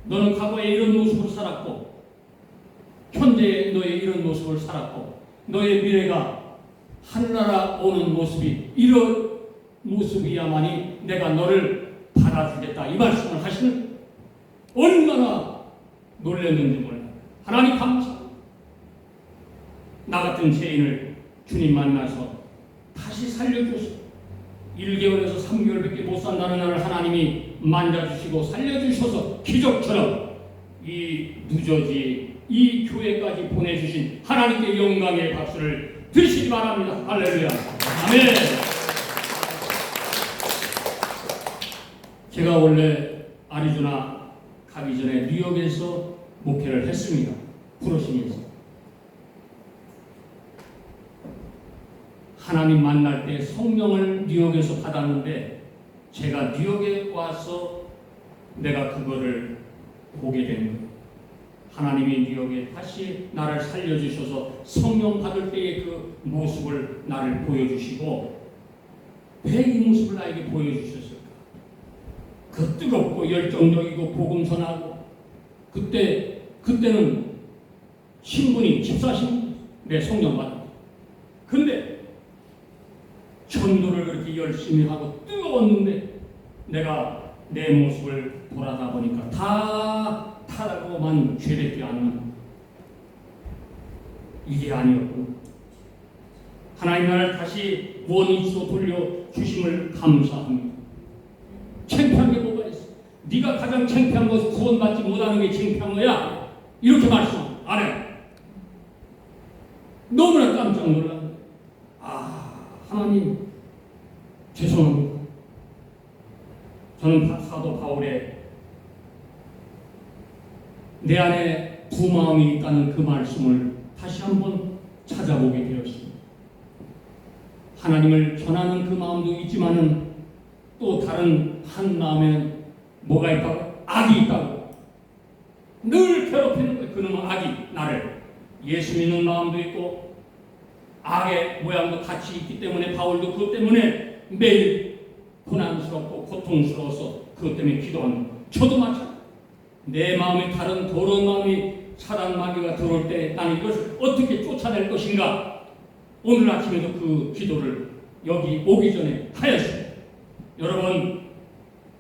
너는 과거에 이런 모습으로 살았고 현재 너의 이런 모습을 살았고 너의 미래가 하늘나라 오는 모습이 이런 모습이야만이 내가 너를 받아주겠다 이 말씀을 하시는 얼마나 놀랐는지 몰라요. 하나님 감사합니다. 나 같은 죄인을 주님 만나서 다시 살려주셔서 1개월에서 3개월밖에 못 산다는 나를 하나님이 만져주시고 살려주셔서 기적처럼 이 누저지 이 교회까지 보내주신 하나님께 영광의 박수를 드리시기 바랍니다. 할렐루야. 아멘. 제가 원래 아리조나 가기 전에 뉴욕에서 목회를 했습니다. 프로신에서. 하나님 만날 때 성령을 뉴욕에서 받았는데 제가 뉴욕에 와서 내가 그거를 보게 된 거예요. 하나님이 뉴욕에 다시 나를 살려주셔서 성령 받을 때의 그 모습을 나를 보여주시고 왜 이 모습을 나에게 보여주셨을까? 그 뜨겁고 열정적이고 복음 전하고 그때는 신분이 집사 신분 내 성령 받은 거예요. 근데 전도를 그렇게 열심히 하고 뜨거웠는데 내가 내 모습을 돌아다 보니까 다 타라고만 죄밖에 않는 이게 아니었구나. 하나님 나를 다시 원위치로 돌려주심을 감사합니다. 창피한 게 뭐가 있어? 네가 가장 창피한 것은 구원받지 못하는 게 창피한 거야. 이렇게 말씀 안 해. 너무나 깜짝 놀랐네. 하나님 죄송합니다. 저는 사도 바울의 내 안에 두 마음이 있다는 그 말씀을 다시 한번 찾아보게 되었습니다. 하나님을 전하는 그 마음도 있지만은 또 다른 한 마음에는 뭐가 있다고? 악이 있다고. 늘 괴롭히는 거예요. 그놈의 악이 나를. 예수 믿는 마음도 있고 악의 모양도 같이 있기 때문에 바울도 그것 때문에 매일 고난스럽고 고통스러워서 그것 때문에 기도하는 거예요. 저도 마찬가지예요. 내 마음에 다른 더러운 마음이 사단 마귀가 들어올 때 나는 이것을 어떻게 쫓아낼 것인가. 오늘 아침에도 그 기도를 여기 오기 전에 하였습니다.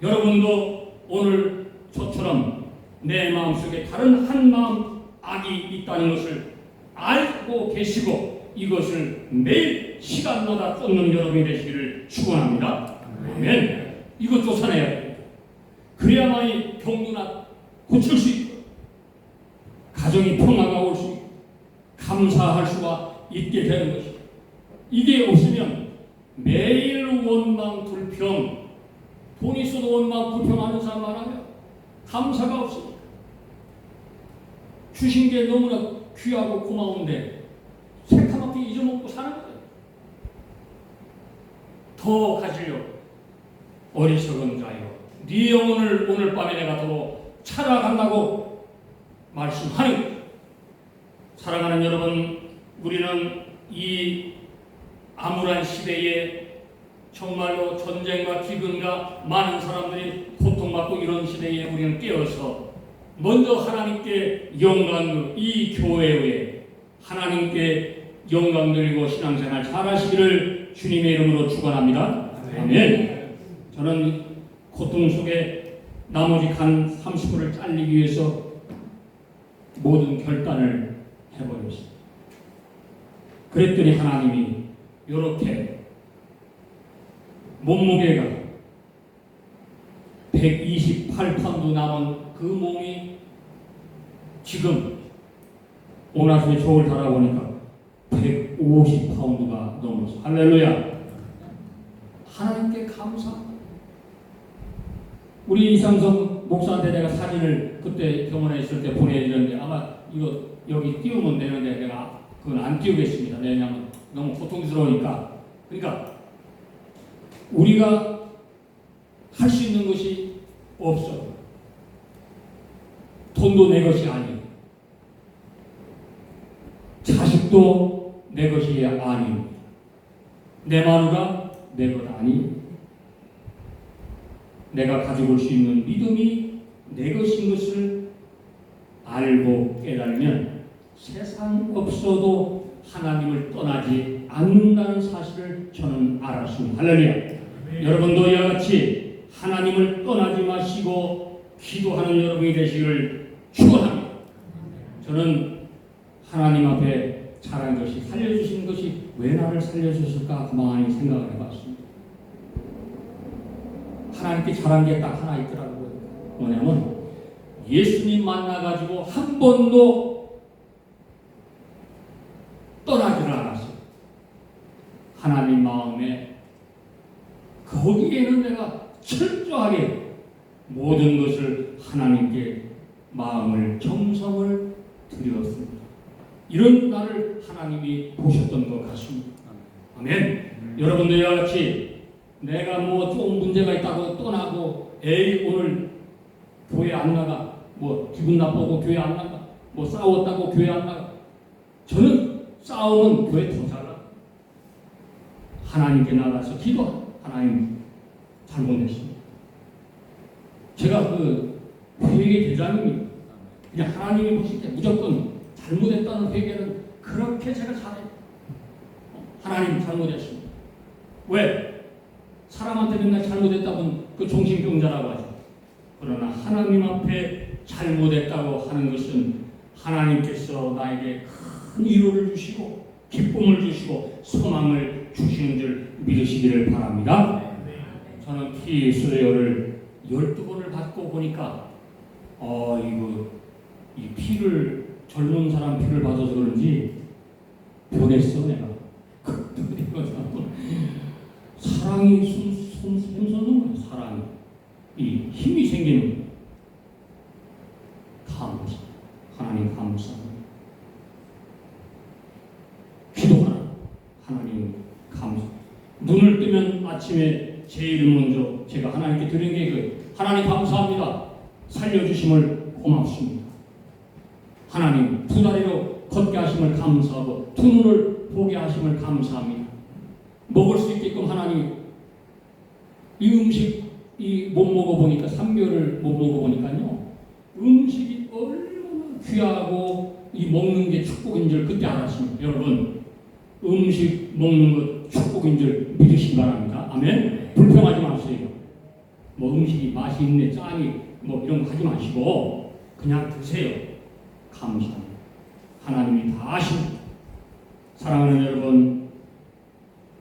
여러분도 오늘 저처럼 내 마음속에 다른 한 마음 악이 있다는 것을 알고 계시고 이것을 매일 시간마다 쫓는 여러분이 되시기를 축원합니다. 아멘. 이것 쫓아내야 됩니다. 그래야만이 병도나 고칠 수 있고 가정이 평화가 올 수 있고 감사할 수가 있게 되는 것입니다. 이게 없으면 매일 원망 불평, 돈 있어도 원망 불평하는 사람 많아요. 감사가 없습니다. 주신 게 너무나 귀하고 고마운데 새카맣게 잊어먹고 사는 거예요. 더 가지려고. 어리석은 자여, 네 영혼을 오늘 밤에 내가 더 찾아간다고 말씀하는 거예요. 사랑하는 여러분, 우리는 이 암울한 시대에 정말로 전쟁과 기근과 많은 사람들이 고통받고 이런 시대에 우리는 깨어서 먼저 하나님께 영광, 이 교회에 하나님께 영광 드리고 신앙생활 잘하시기를 주님의 이름으로 축원합니다. 아멘. 저는 고통 속에 나머지 간 30분을 잘리기 위해서 모든 결단을 해버렸습니다. 그랬더니 하나님이 이렇게 몸무게가 128파운드 남은 그 몸이 지금 오나수에 저울 달아보니까 150파운드가 넘었어. 할렐루야. 하나님께 감사합니다. 우리 이상성 목사한테 내가 사진을 그때 병원에 있을 때 보내드렸는데 아마 이거 여기 띄우면 되는데 내가 그건 안 띄우겠습니다. 왜냐하면 너무 고통스러우니까. 그러니까 우리가 할 수 있는 것이 없어. 돈도 내 것이 아니고 자식도 내 것이 아니고 내 마누라 내 것 아니. 내가 가지고 올 수 있는 믿음이 내 것인 것을 알고 깨달으면 세상 없어도 하나님을 떠나지 않는다는 사실을 저는 알았습니다. 할렐루야. 여러분도 이와 같이 하나님을 떠나지 마시고 기도하는 여러분이 되시기를 축원합니다. 저는 하나님 앞에 잘한 것이 살려주신 것이 왜 나를 살려주실까 많이 생각을 해봤습니다. 하나님께 잘한 게 딱 하나 있더라고요. 뭐냐면 예수님 만나가지고 한 번도 떠나지를 않았어요. 하나님 마음에 거기에는 내가 철저하게 모든 것을 하나님께 마음을 정성을 드렸습니다. 이런 나를 하나님이 보셨던 것 같습니다. 아멘. 여러분도 이와 같이 내가 뭐 좀 문제가 있다고 떠나고 에이 오늘 교회 안 나가, 뭐 기분 나쁘고 교회 안 나가, 뭐 싸웠다고 교회 안 나가. 저는 싸우면 교회 더 잘나. 하나님께 나가서 기도. 하나님 잘못했습니다. 제가 그 회개 대장입니다. 그냥 하나님이 보실 때 무조건 잘못했다는 회개는 그렇게 제가 잘해요. 하나님 잘못했습니다. 왜? 사람한테 맨날 잘못했다면 그 정신병자라고 하죠. 그러나 하나님 앞에 잘못했다고 하는 것은 하나님께서 나에게 큰 위로를 주시고 기쁨을 주시고 소망을 주시는 줄 믿으시기를 바랍니다. 저는 피 수료를 12번을 받고 보니까 이거 이 피를 젊은 사람 피를 받아서 그런지 변했어 내가. 사랑이 솟는 거예요. 사랑이. 이 힘이 생기는 거예요. 감사. 하나님 감사합니다. 기도하라. 하나님 감사. 눈을 뜨면 아침에 제일 먼저 제가 하나님께 드린 게 그 하나님 감사합니다. 살려주심을 고맙습니다. 하나님 두 다리로 걷게 하심을 감사하고 두 눈을 보게 하심을 감사합니다. 먹을 수 있게끔 하나님 이 음식 못 먹어보니까 3개월을 못 먹어보니까요 음식이 얼마나 귀하고 이 먹는 게 축복인 줄 그때 알았습니다. 여러분 음식 먹는 것 축복인 줄 믿으시기 바랍니다. 아멘. 불평하지 마세요. 뭐 음식이 맛이 있네, 짜니, 뭐 이런 거 하지 마시고 그냥 드세요. 감사합니다. 하나님이 다 아십니다. 사랑하는 여러분,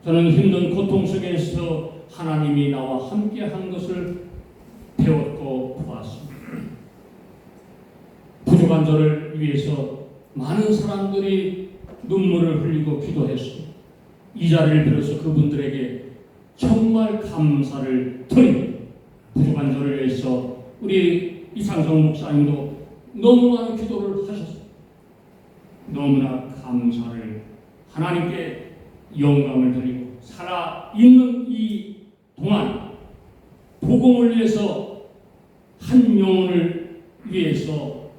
저는 힘든 고통 속에서 하나님이 나와 함께 한 것을 배웠고 보았습니다. 부족한 저를 위해서 많은 사람들이 눈물을 흘리고 기도했습니다. 이 자리를 빌어서 그분들에게 정말 감사를 드립니다. 부족한 저를 위해서 우리 이상성 목사님도 너무 많은 기도를 하셨습니다. 너무나 감사를 하나님께 영광을 드리고 살아있는 이 동안 복음을 위해서 한 영혼을 위해서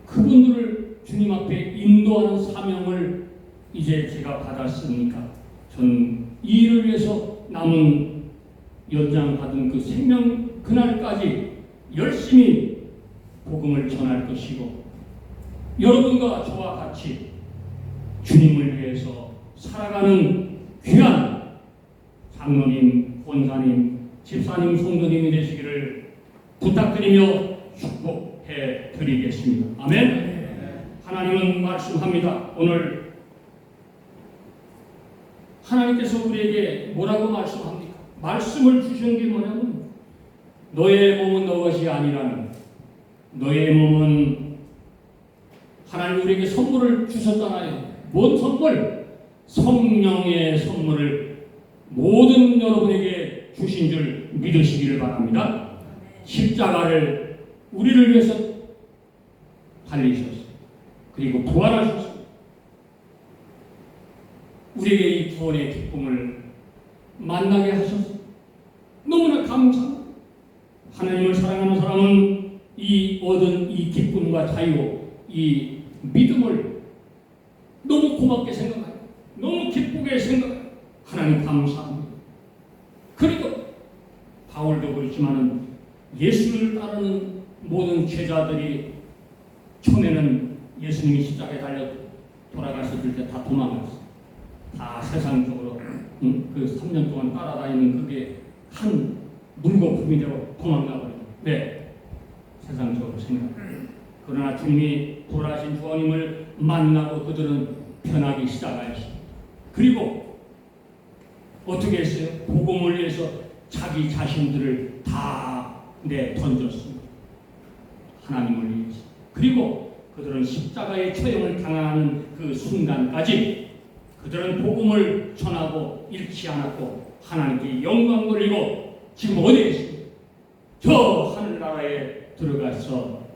그분들을 주님 앞에 인도하는 사명을 이제 제가 받았으니까 저는 이 일을 위해서 남은 연장받은 그 생명 그날까지 열심히 복음을 전할 것이고 여러분과 저와 같이 주님을 위해서 살아가는 귀한 장로님, 권사님, 집사님, 성도님이 되시기를 부탁드리며 축복해 드리겠습니다. 아멘. 하나님은 말씀합니다. 오늘 하나님께서 우리에게 뭐라고 말씀합니까? 말씀을 주신 게 뭐냐면 너의 몸은 너 것이 아니라는, 너의 몸은 하나님 우리에게 선물을 주셨잖아요. 뭔 선물? 성령의 선물을 모든 여러분에게 주신 줄 믿으시기를 바랍니다. 십자가를 우리를 위해서 달리셨어요. 그리고 부활하셨어요. 우리에게 이 구원의 기쁨을 만나게 하셨어요. 너무나 감사합니다. 하나님을 사랑하는 사람은 이 얻은 이 기쁨과 자유, 이 믿음을 너무 고맙게 생각해요. 너무 기쁘게 생각해요. 하나님 감사합니다. 그리고 바울도 그렇지만은 예수를 따르는 모든 제자들이 처음에는 예수님이 십자가에 달려 돌아가셨을 때 다 도망갔어요. 다 세상적으로 그 3년 동안 따라다니는 그게 한 물거품이 되고 도망가버려요. 네, 세상적으로 생각해요. 그러나 주님이 부활하신 주님을 만나고 그들은 변하기 시작하였습니다. 그리고 어떻게 했어요? 복음을 위해서 자기 자신들을 다 내던졌습니다. 하나님을 위해서. 그리고 그들은 십자가의 처형을 당하는 그 순간까지 그들은 복음을 전하고 잃지 않았고 하나님께 영광 돌리고 지금 어디에 있습니까? 저 하늘나라에 들어가서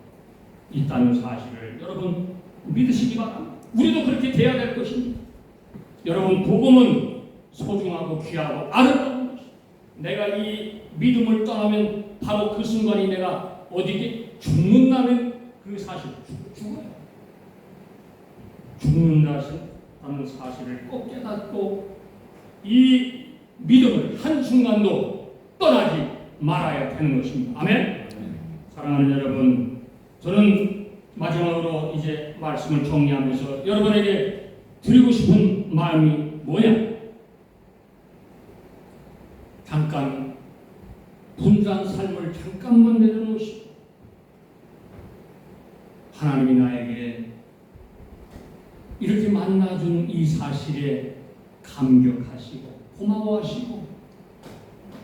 있다는 사실을 여러분 믿으시기 바랍니다. 우리도 그렇게 돼야 될 것입니다. 여러분 복음은 소중하고 귀하고 아름다운 것입니다. 내가 이 믿음을 떠나면 바로 그 순간이 내가 어디에 죽는다는 그 사실, 죽어요. 죽는다는 사실을 꼭 깨닫고 이 믿음을 한순간도 떠나지 말아야 되는 것입니다. 아멘. 사랑하는 여러분, 저는 마지막으로 이제 말씀을 정리하면서 여러분에게 드리고 싶은 마음이 뭐냐? 잠깐 분주한 삶을 잠깐만 내려놓으시고 하나님이 나에게 이렇게 만나준 이 사실에 감격하시고 고마워하시고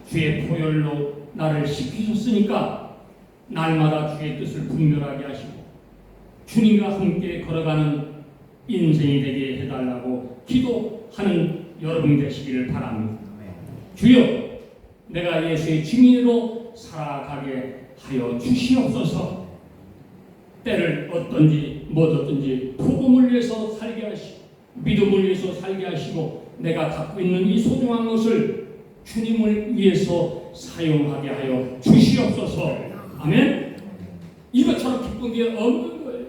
주의 보혈로 나를 씻기셨으니까 날마다 주의 뜻을 분별하게 하시고 주님과 함께 걸어가는 인생이 되게 해달라고 기도하는 여러분이 되시기를 바랍니다. 주여, 내가 예수의 증인으로 살아가게 하여 주시옵소서. 때를 얻든지 못 얻든지 복음을 위해서 살게 하시고 믿음을 위해서 살게 하시고 내가 갖고 있는 이 소중한 것을 주님을 위해서 사용하게 하여 주시옵소서. 아멘. 이것처럼 기쁜 게 없는 거예요.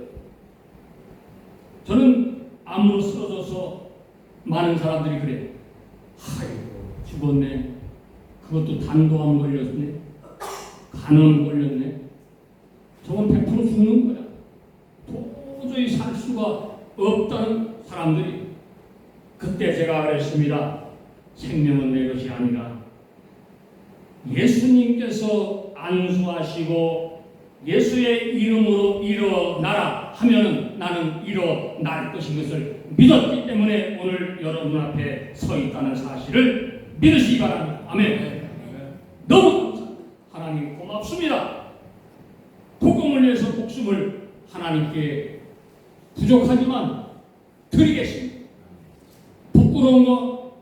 저는 암으로 쓰러져서 많은 사람들이 그래요. 아이고 죽었네. 그것도 단도암 걸렸네. 간암 걸렸네. 저건 100% 죽는 거야. 도저히 살 수가 없다는 사람들이. 그때 제가 그랬습니다. 생명은 내 것이 아니라 예수님께서 안수하시고 예수의 이름으로 일어나라 하면은 나는 일어날 것인 것을 믿었기 때문에 오늘 여러분 앞에 서 있다는 사실을 믿으시기 바랍니다. 아멘. 너무 감사합니다. 하나님 고맙습니다. 복음을 위해서 목숨을 하나님께 부족하지만 드리겠습니다. 부끄러운 거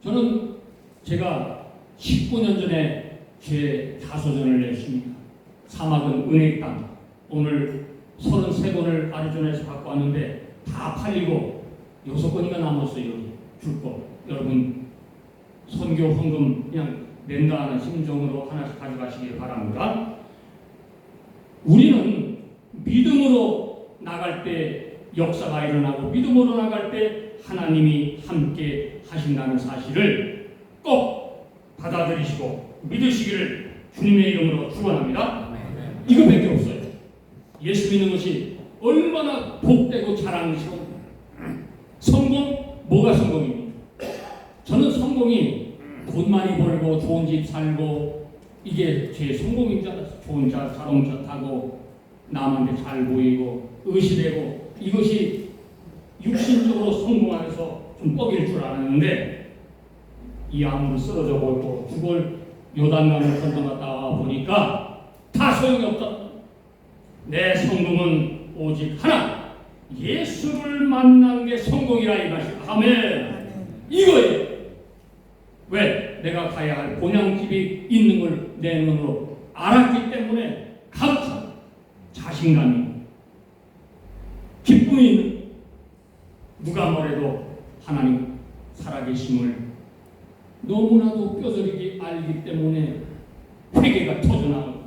저는 제가 19년 전에 제 자서전을 냈습니다. 사막은 은혜의 땅. 오늘 33권을 아리조나에서 갖고 왔는데 다 팔리고 6권이가 남았어요. 줄 거. 여러분 선교 헌금 그냥 낸다 하는 심정으로 하나씩 가져가시기 바랍니다. 우리는 믿음으로 나갈 때 역사가 일어나고 믿음으로 나갈 때 하나님이 함께 하신다는 사실을 꼭 받아들이시고 믿으시기를 주님의 이름으로 축원합니다. 이거밖에 없어요. 예수 믿는 것이 얼마나 복되고 자랑스러운 성공? 뭐가 성공입니까? 저는 성공이 돈 많이 벌고 좋은 집 살고 이게 제 성공인 줄 알았어요. 좋은 자동차 타고 남한테 잘 보이고 의시되고 이것이 육신적으로 성공하면서 좀 뻑일 줄 알았는데 이 암으로 쓰러져 보이고 죽을 요단강을 건너갔다 보니까 다 소용이 없다. 내 성공은 오직 하나, 예수를 만난 게 성공이라 이 말이야. 아멘. 이거예요. 왜? 내가 가야 할 본향집이 있는 걸 내 눈으로 알았기 때문에 감사, 자신감이, 기쁨이 있는, 누가 뭐래도 하나님 살아계심을 너무나도 뼈저리게 알기 때문에 회개가 터져나오고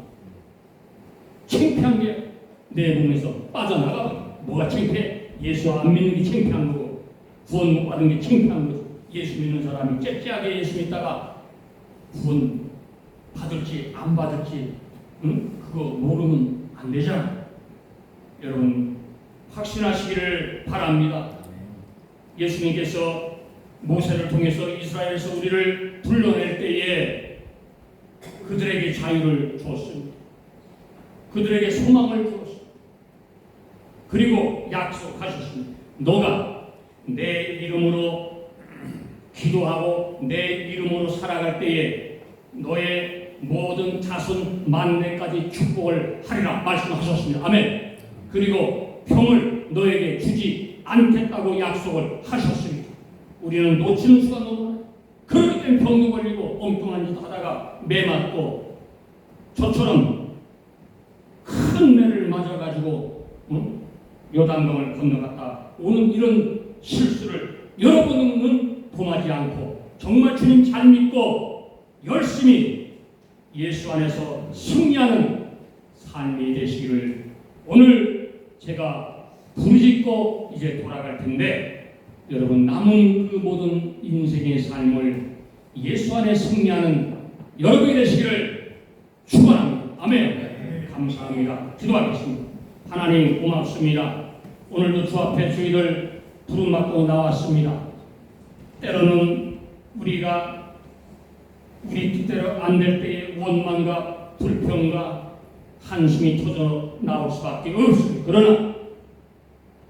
창피한 게 내 몸에서 빠져나가고. 뭐가 창피해? 예수 안 믿는 게 창피한 거고 구원 못 받은 게 창피한 거고. 예수 믿는 사람이 째째하게 예수 믿다가 구원 받을지 안 받을지 그거 모르면 안 되잖아. 여러분 확신하시기를 바랍니다. 예수님께서 모세를 통해서 이스라엘에서 우리를 불러낼 때에 그들에게 자유를 주었습니다. 그들에게 소망을 주었습니다. 그리고 약속하셨습니다. 너가 내 이름으로 기도하고 내 이름으로 살아갈 때에 너의 모든 자손 만대까지 축복을 하리라 말씀하셨습니다. 아멘. 그리고 병을 너에게 주지 않겠다고 약속을 하셨습니다. 우리는 놓치는 수가 너무 많아요. 그렇기 때문에 병도 걸리고 엉뚱한 짓 하다가 매 맞고 저처럼 큰 매를 맞아가지고 요단강을 건너갔다 오는 이런 실수를 여러분은 범하지 않고 정말 주님 잘 믿고 열심히 예수 안에서 승리하는 삶이 되시기를 오늘 제가 부르짖고 이제 돌아갈 텐데 여러분 남은 그 모든 인생의 삶을 예수 안에 승리하는 여러분이 되시기를 축원합니다. 아멘. 감사합니다. 기도하겠습니다. 하나님 고맙습니다. 오늘도 주 앞에 저희들 부름받고 나왔습니다. 때로는 우리가 우리 뜻대로 안 될 때에 원망과 불평과 한숨이 터져 나올 수밖에 없습니다. 그러나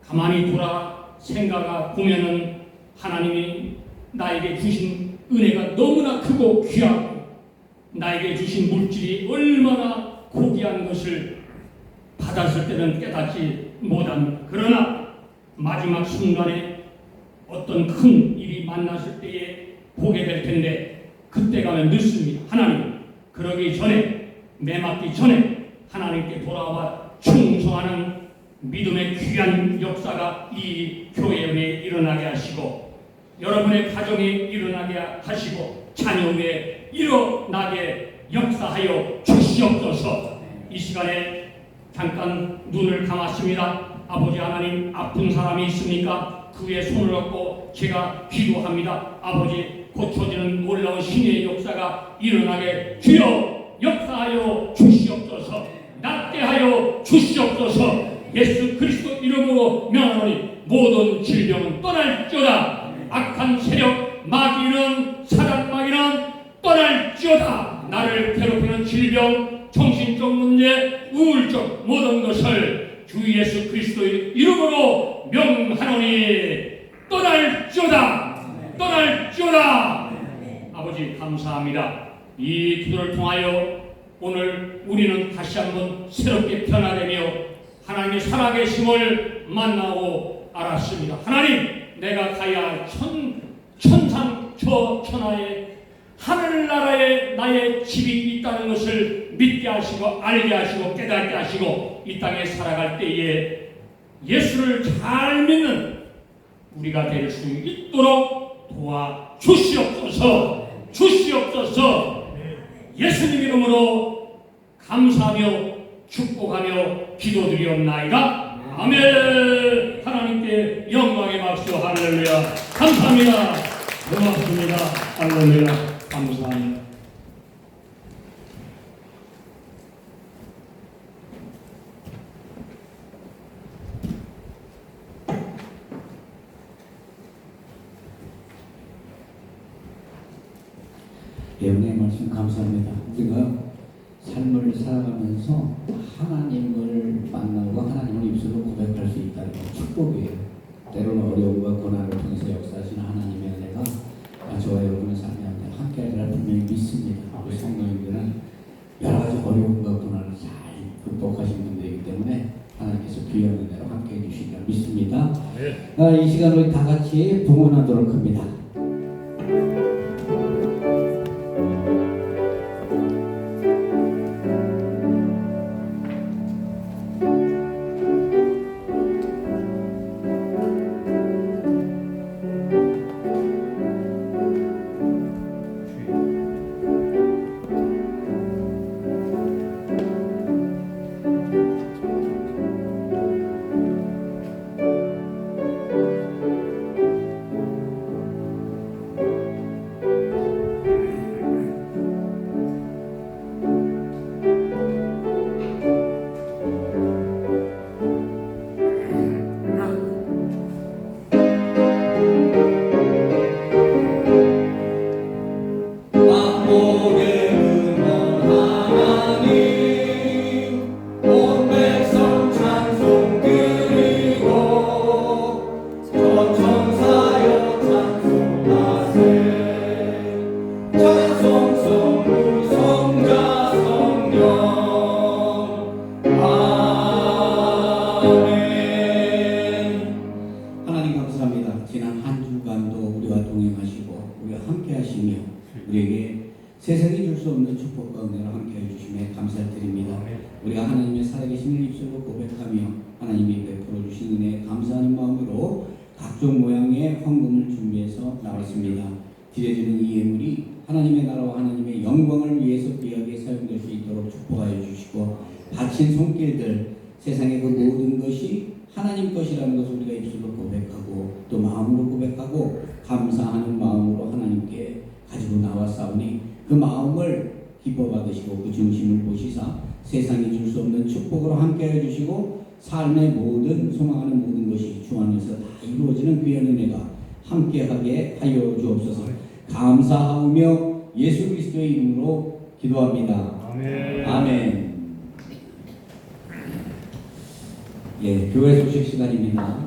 가만히 돌아 생각해보면은 하나님이 나에게 주신 은혜가 너무나 크고 귀하고 나에게 주신 물질이 얼마나 고귀한 것을 받았을 때는 깨닫지 못합니다. 그러나 마지막 순간에 어떤 큰 일이 만났을 때에 보게 될 텐데 그때 가면 늦습니다. 하나님 그러기 전에 매맞기 전에 하나님께 돌아와 충성하는 믿음의 귀한 역사가 이 교회 위에 일어나게 하시고 여러분의 가정에 일어나게 하시고 자녀 위에 일어나게 역사하여 주시옵소서. 이 시간에 잠깐 눈을 감았습니다. 아버지 하나님 아픈 사람이 있습니까? 그 위에 손을 얹고 제가 기도합니다. 아버지 고쳐지는 놀라운 신의 역사가 일어나게 주여 역사하여 주시옵소서. 낫게 하여 주시옵소서. 예수 그리스도 이름으로 명하노니 모든 질병은 떠날지어다. 악한 세력 마귀는 사단 마귀는 떠날지어다. 나를 명하노니 떠날지어다. 떠날지어다. 아버지 감사합니다. 이 기도를 통하여 오늘 우리는 다시 한번 새롭게 변화되며 하나님의 살아계심을 만나고 알았습니다. 하나님, 내가 가야 할 천상 저 천하에 하늘나라에 나의 집이 있다는 것을 믿게 하시고 알게 하시고 깨닫게 하시고 이 땅에 살아갈 때에 예수를 잘 믿는 우리가 될 수 있도록 도와주시옵소서. 주시옵소서. 예수님 이름으로 감사하며 축복하며 기도드리옵나이다. 아멘. 하나님께 영광의 박수. 할렐루야. 감사합니다. 고맙습니다. 할렐루야. 감사합니다. 은혜의 말씀 감사합니다. 우리가 삶을 살아가면서 하나님을 만나고 하나님을 입술로 고백할 수 있다는 건 축복이에요. 때로는 어려움과 고난을 통해서 역사하시는 하나님의 은혜가 저와 여러분의 삶에 함께 하리라 분명히 믿습니다. 우리 성도님들은 여러 가지 어려움과 고난을 잘 극복하신 분들이기 때문에 하나님께서 귀한 은혜로 함께 해주시리라 믿습니다. 이 시간 우리 다 같이 봉헌하도록 합니다. 세상이 줄 수 없는 축복과 은혜를 함께 해주심에 감사드립니다. 우리가 하나님의 살아계심을 입술로 고백하며 하나님이 베풀어 주신 은혜에 감사하는 마음으로 각종 모양의 헌금을 준비해서 나왔습니다. 드려지는 이 예물이 하나님의 나라와 하나님의 영광을 위해서 귀하게 사용될 수 있도록 축복하여 주시고, 바친 손길들, 세상의 그 모든 것이 하나님 것이라는 것을 우리가 입술로 고백하고 또 마음으로 고백하고 감사하는 마음으로 하나님께 가지고 나왔사오니 그 마음을 기뻐 받으시고 그 중심을 보시사 세상이 줄 수 없는 축복으로 함께해 주시고 삶의 모든 소망하는 모든 것이 주 안에서 다 이루어지는 귀한 은혜가 함께하게 하여 주옵소서. 감사하며 예수 그리스도의 이름으로 기도합니다. 아멘. 아멘. 예, 교회 소식 시간입니다.